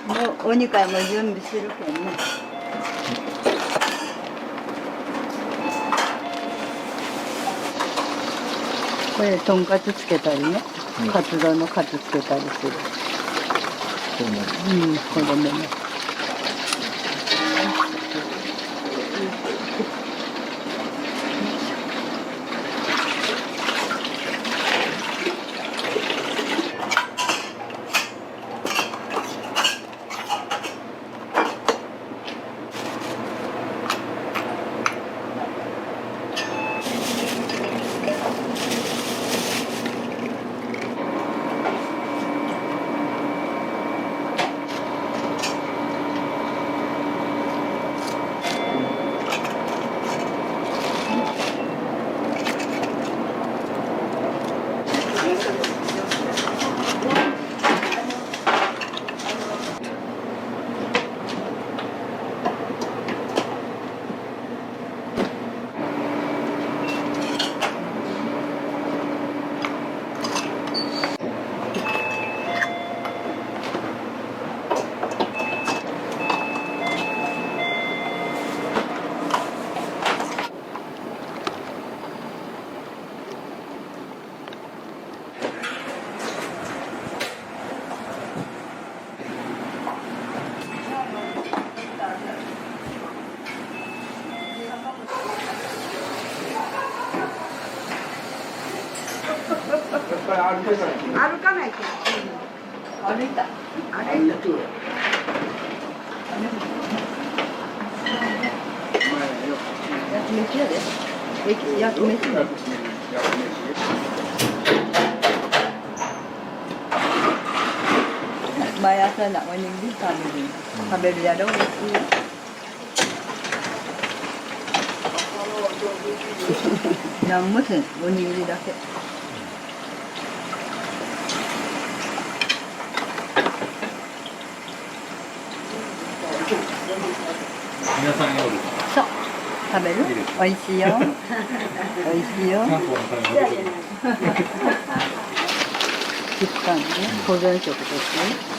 もうお肉はもう準備するけんね。これとんかつつけたりね、カツ丼のカツつけたりする。うん、これもね。から歩かないと。歩かないと。歩いた。歩いた。焼き飯やで。焼き飯ね。毎朝なおにぎり食べるやろうし。なんもせん、おにぎりだけ。皆さん夜そう、食べる？おいしいよ。おいしいよ。ちゃんぽん食べる。期間ね、保存食ですね。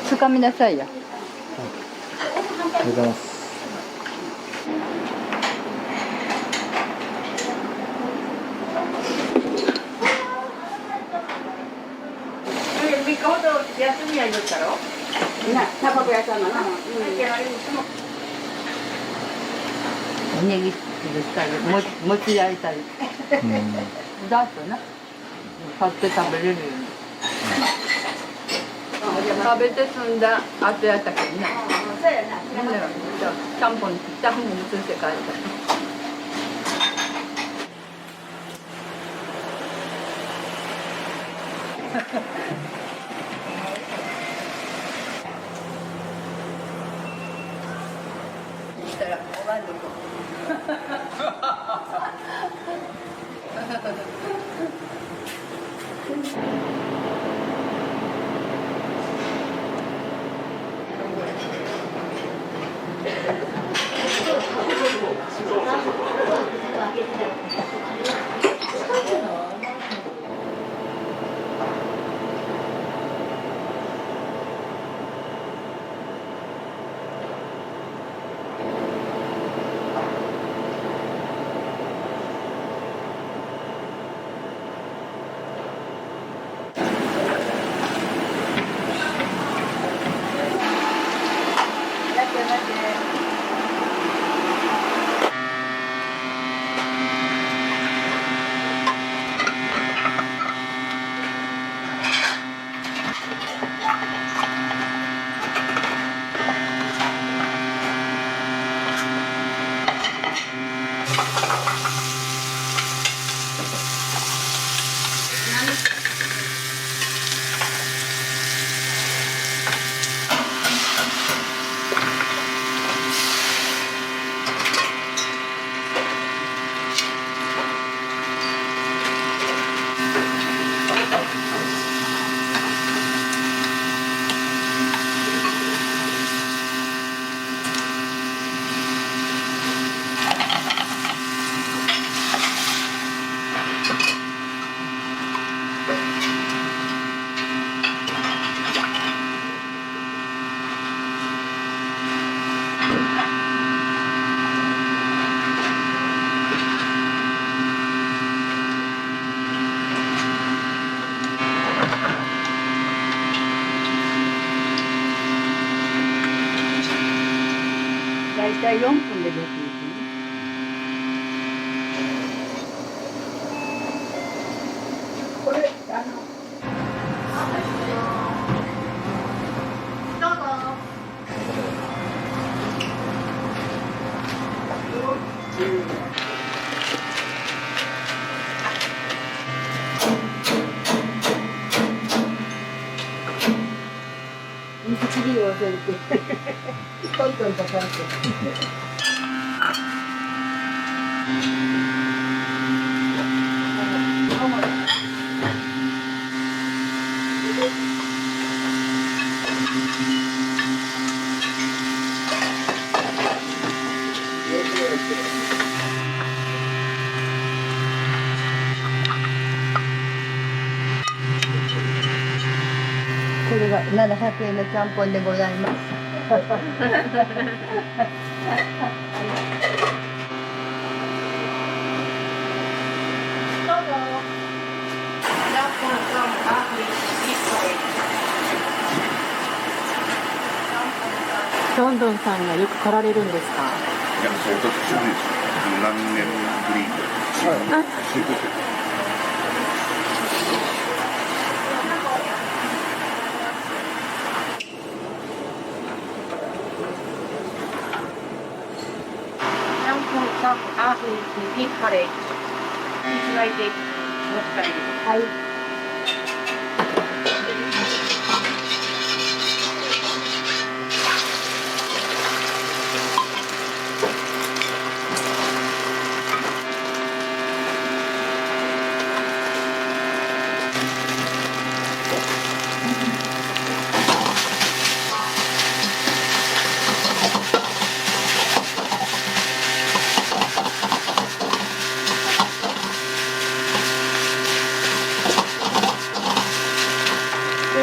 つかみなさいよ。ありがとうございます。3日ほど休みや言ったろ。タバコ屋さんのな。おにぎりしたり、餅焼いたり。だとな、買って食べれるように。食べて済んだ後やったけどな。そうやな。ちゃんぽんも移して帰った。したらおばんでこ大体4分でできる。これどうぞ。水切りを忘れてトントンとかってこれが700円のちゃんぽんでございます。ロンドンさんがよく来られるんですか？いや、相当久しぶりです。何年クリーム。ちゃんぽんとハーフにカレー。いただいて持ち帰り。はい。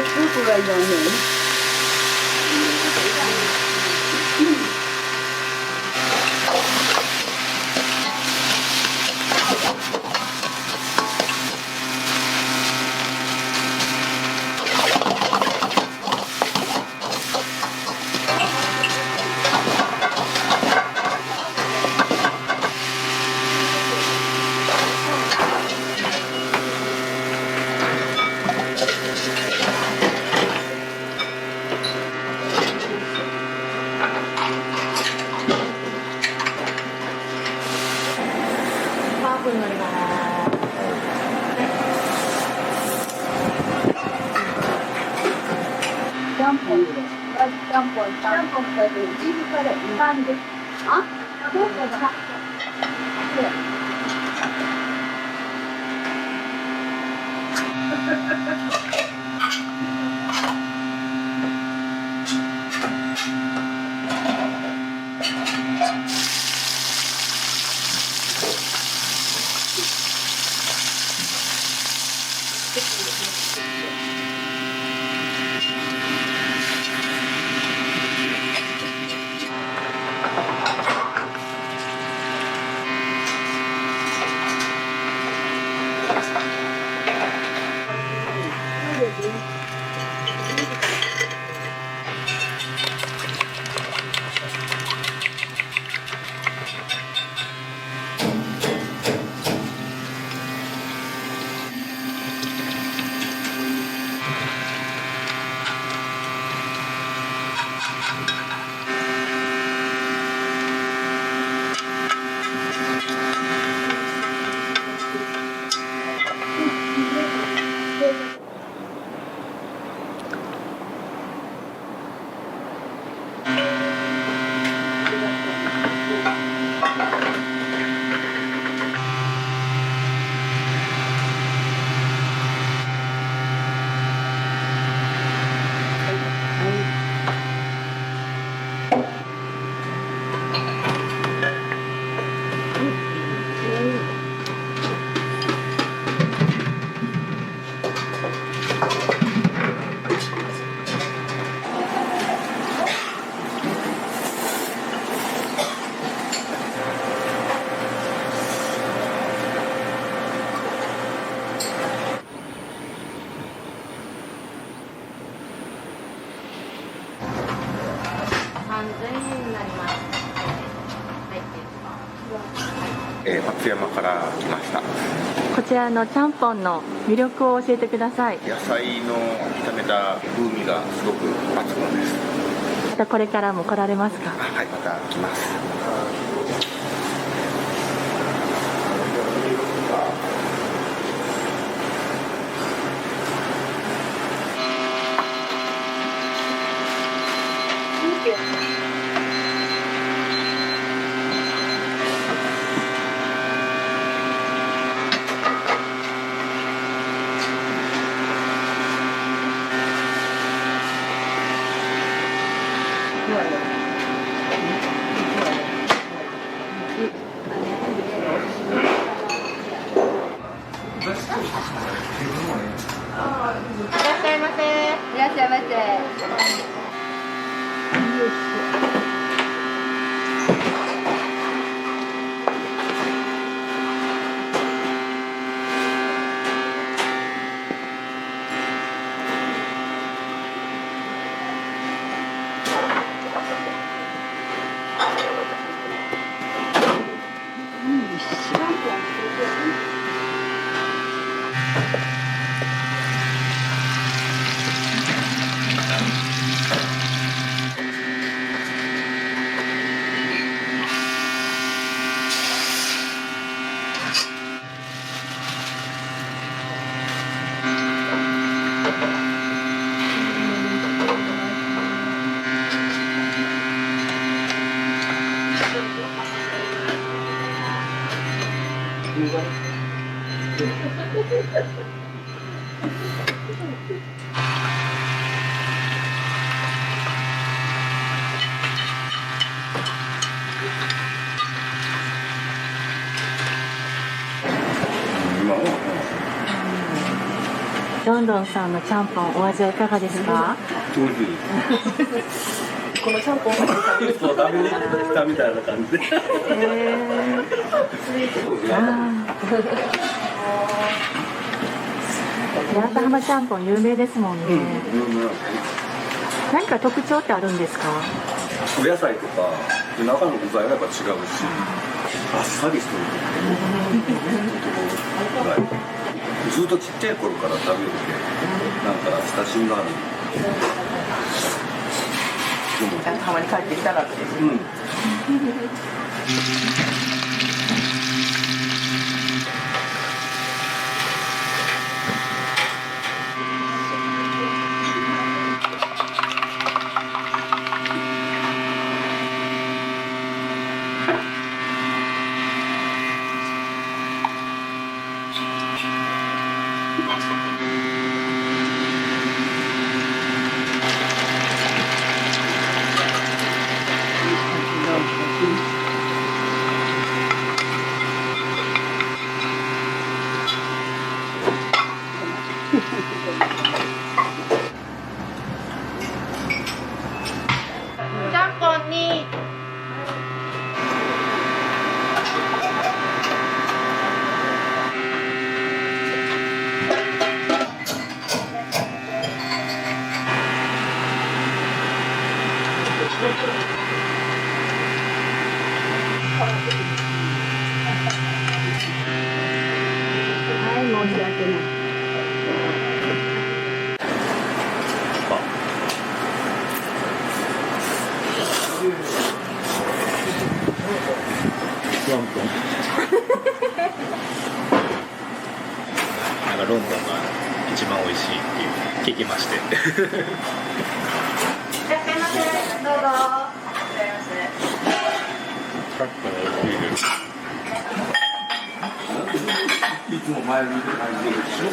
スープがいらんね。ハーフになります。ちゃんぽん、ちゃんぽん、チーズカレー、3です。あ、そうかな。松山から来ました。こちらのちゃんぽんの魅力を教えてください。野菜の炒めた風味がすごく抜群です。またこれからも来られますか？はい、また来ます。いらっしゃいませ。ロンドンさんのちゃんぽんお味はいかがですか？おいしい。このちゃんぽんがそう食べに来たみたいな感じで。八幡浜ちゃんぽん有名ですもんね。何か特徴ってあるんですか？お野菜とか中の具材がやっぱ違うし、あっさりしてる。ずっとちっちゃい頃から食べるけなんか親しみがある。たまに帰ってきたらですね。ちゃんぽんにはい、申し訳ない。なんかロンドンが一番美味しいって聞きまして。いらっしゃいませ。どうぞ。いつも前向いて感じるでしょ。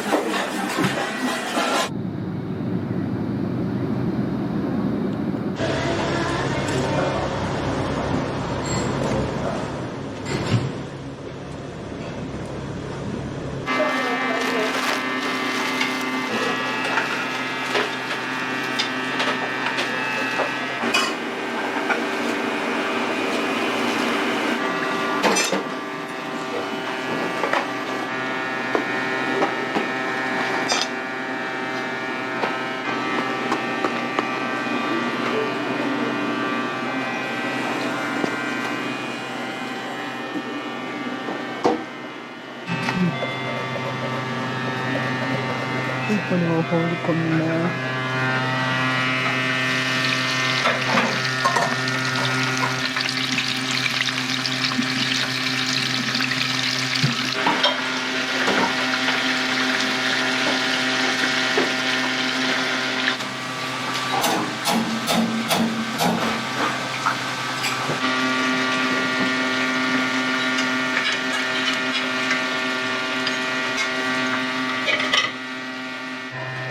これを放り込みます。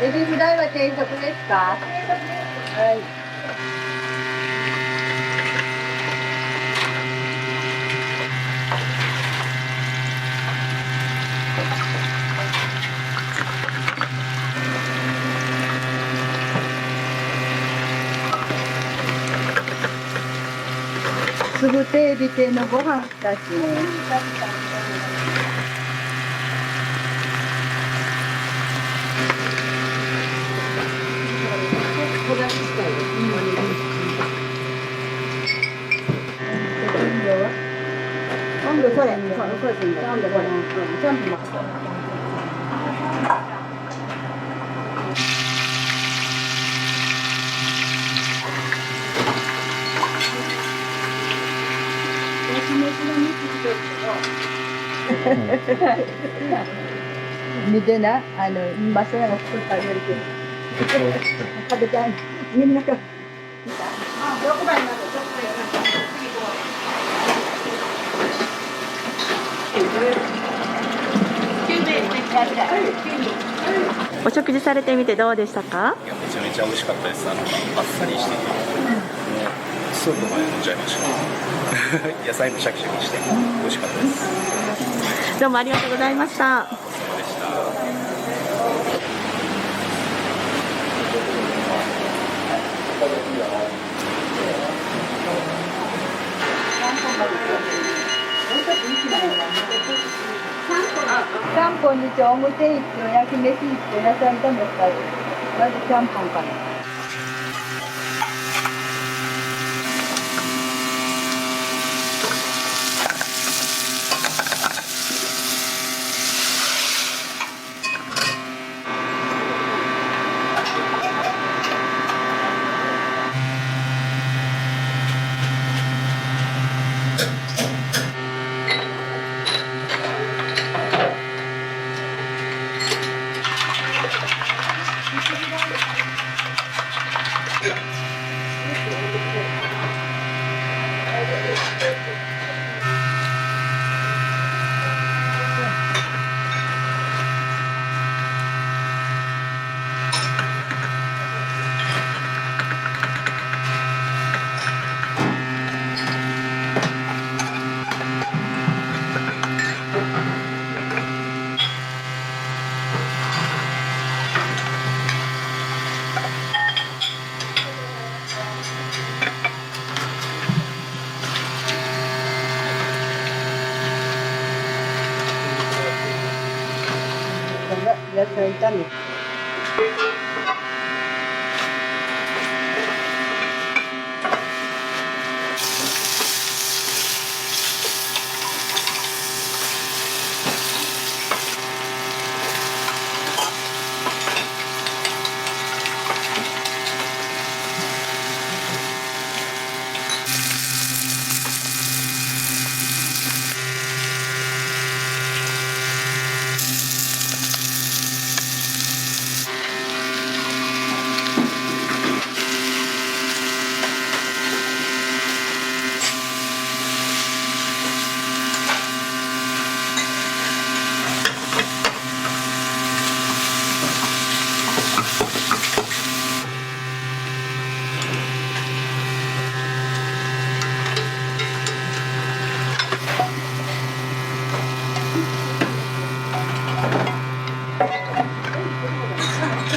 エビフライは定食ですか？はい。すぐてエビ天のご飯2つね。温度それもするんだ。今度これ。ちゃんぽんも。見てな、マスヤが作ってあげるけど。食べたい。みんなが。お食事されてみてどうでしたか？いや、めちゃめちゃ美味しかったです。あっさりしてて、もうスープまで飲んじゃいました。野菜もシャキシャキして美味しかったです。どうもありがとうございました。そうでした。ちゃんぽんにオムテイと焼き飯と野菜炒めしたい。まずちゃんぽんかな。野菜炒め。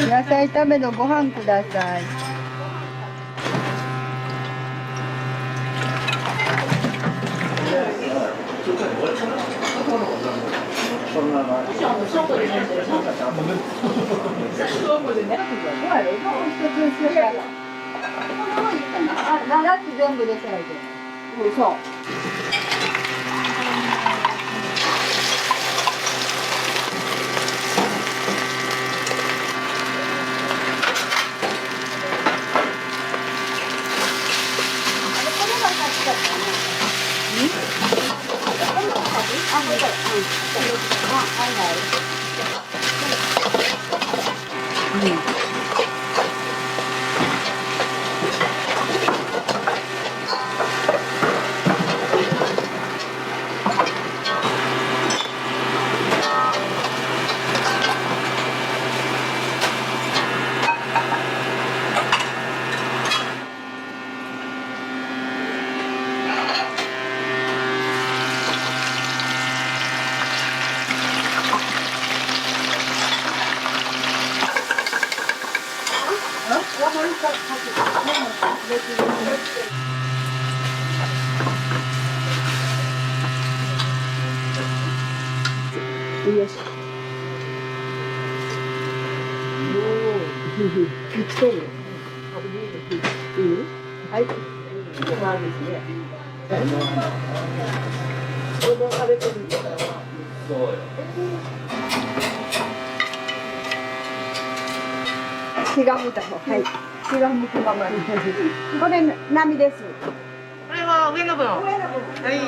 野菜炒めのご飯ください。7つ全部できたらいいけど。そう。よし。来てる。はい。ここもあるんですね。労働されてるんだから。そうよ。気が向いた方、はい。気が向くままに。これ波です。これは上の分。上の分。はい。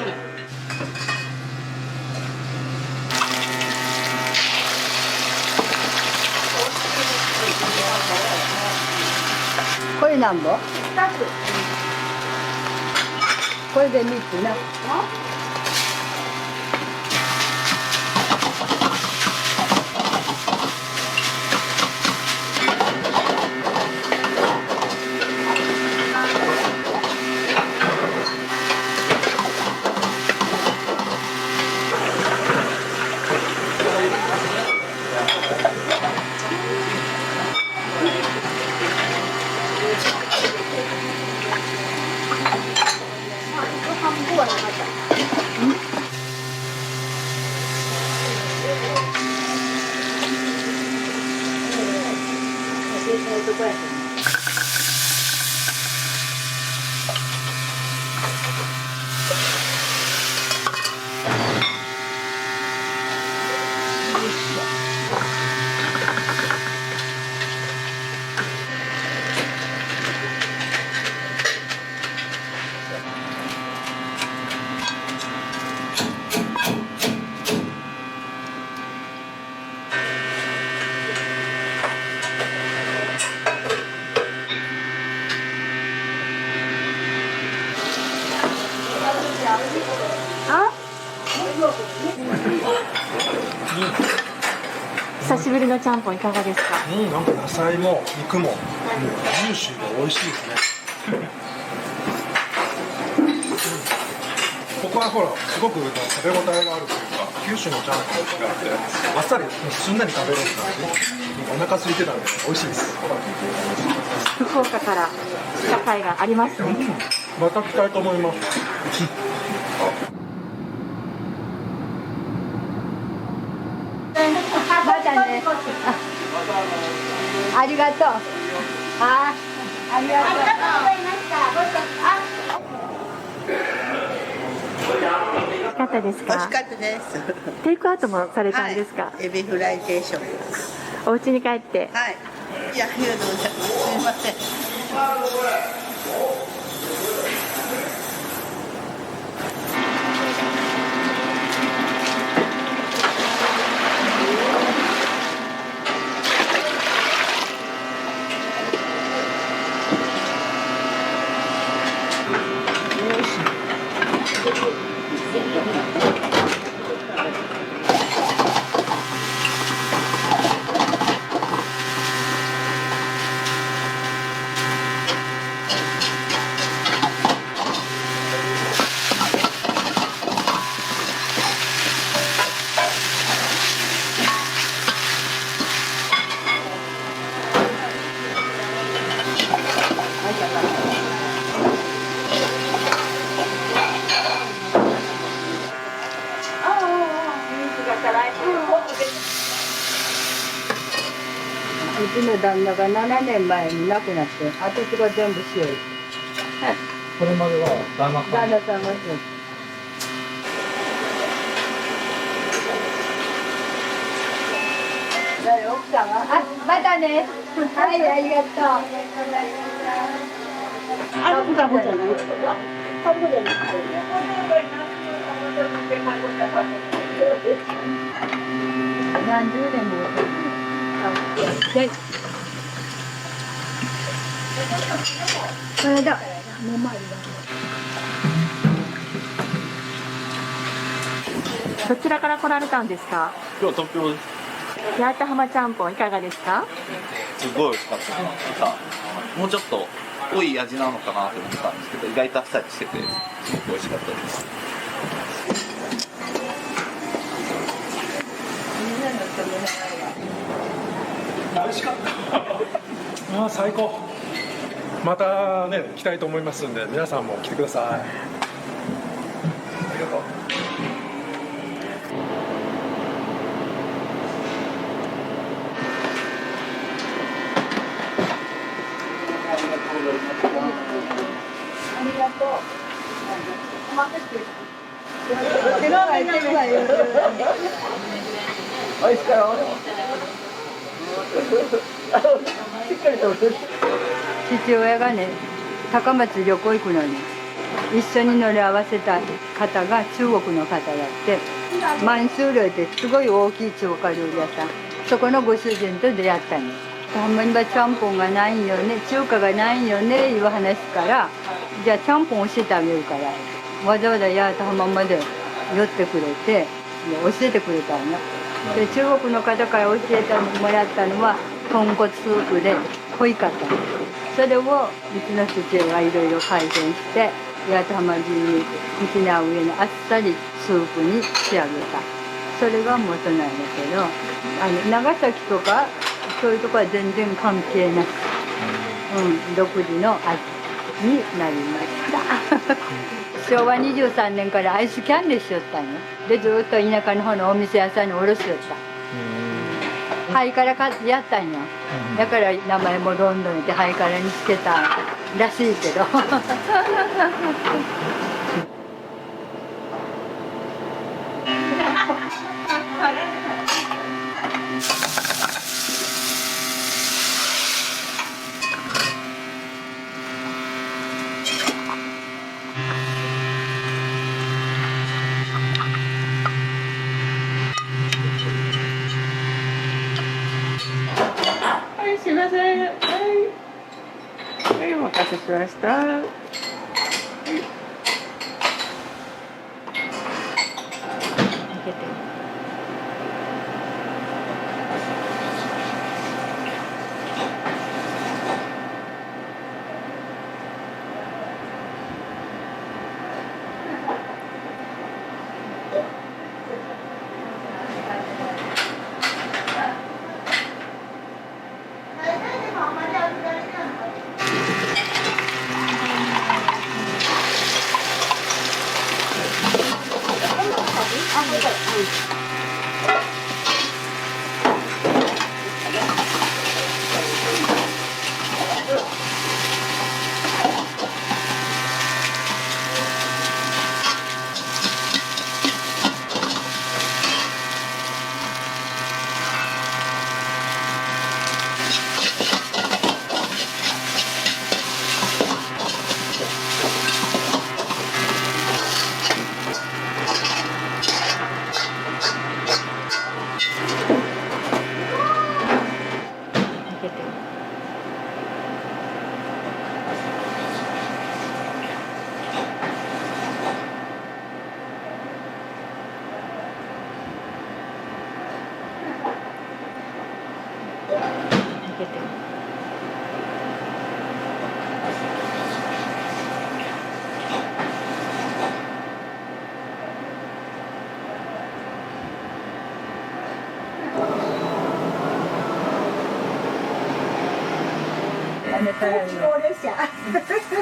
これ何本？2つ。これで3つな。久しぶりのちゃんぽんいかがですか？なんか野菜も肉も、ジューシーで美味しいですね。ここはほら、すごく食べ応えがあるというか、九州のちゃんぽんと違って、あっさりすんなり食べれるからね、お腹空いてたんで美味しいです。福岡から来た甲斐がありますね。また来たいと思います。またね。ありがとう。ありがとうございました。美味しかったですか？美味しかったです。テイクアウトもされたんですか？エビフライ定食。お家に帰って。はい。いや、すみません。うちの旦那が7年前に亡くなって、私が全部しよる。これまでは旦那さん。旦那さんがしよる。奥さんは、またね。はい、ありがとう。双子じゃない。双子じゃない。何十年も。で、これだ。目まいだ。どちらから来られたんですか？今日は東京です。八幡浜ちゃんぽんいかがですか？すごい美味しかった。もうちょっと濃い味なのかなと思ったんですけど、意外とあっさりしててすごく美味しかったです。美味しかった。ああ、最高。またね来たいと思いますんで、皆さんも来てください。ありがとう。ありがとう。お待たせ。おいしかろう。しっかりとる。父親がね、高松旅行行くのに一緒に乗り合わせた方が中国の方だって、満州料ってすごい大きい中華料理屋さん、そこのご主人と出会ったんです。ほんまにちゃんぽんがないよね、中華がないよねいう話から、じゃあちゃんぽん教えてあげるからわざわざ八幡浜まで寄ってくれて教えてくれたの。で中国の方から教えてもらったのは豚骨スープで濃いかったの。それをうちの父親がいろいろ改善して八幡浜中に口に合う上のあっさりスープに仕上げた。それが元なんだけど、長崎とかそういうとこは全然関係なく、独自の味になりました昭和23年からアイスキャンデーしよったんよ。でずっと田舎の方のお店屋さんに卸しよった。ハイカラやったんよ。だから名前もロンドンでハイカラにつけたらしいけどすみません。はい。はい、お待たせしました。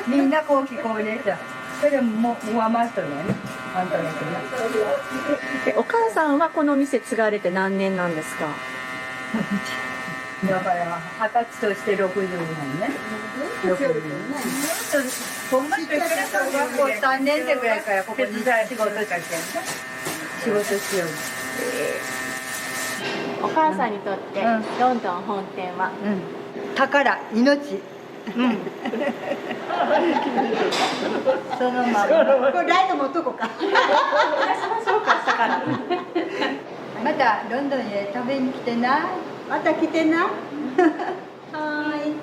みんな後期高齢者。それも上回ったね。あんただけね。お母さんはこの店継がれて何年なんですか？だから20歳として60年ね。60年。ほんまに小学校3年生ぐらいからここに仕事したけんね。仕事しよう。お母さんにとってロンドン本店は、宝、命。そのまま。これライト持っとこうか。またロンドンへ食べに来てな。また来てな。はーい。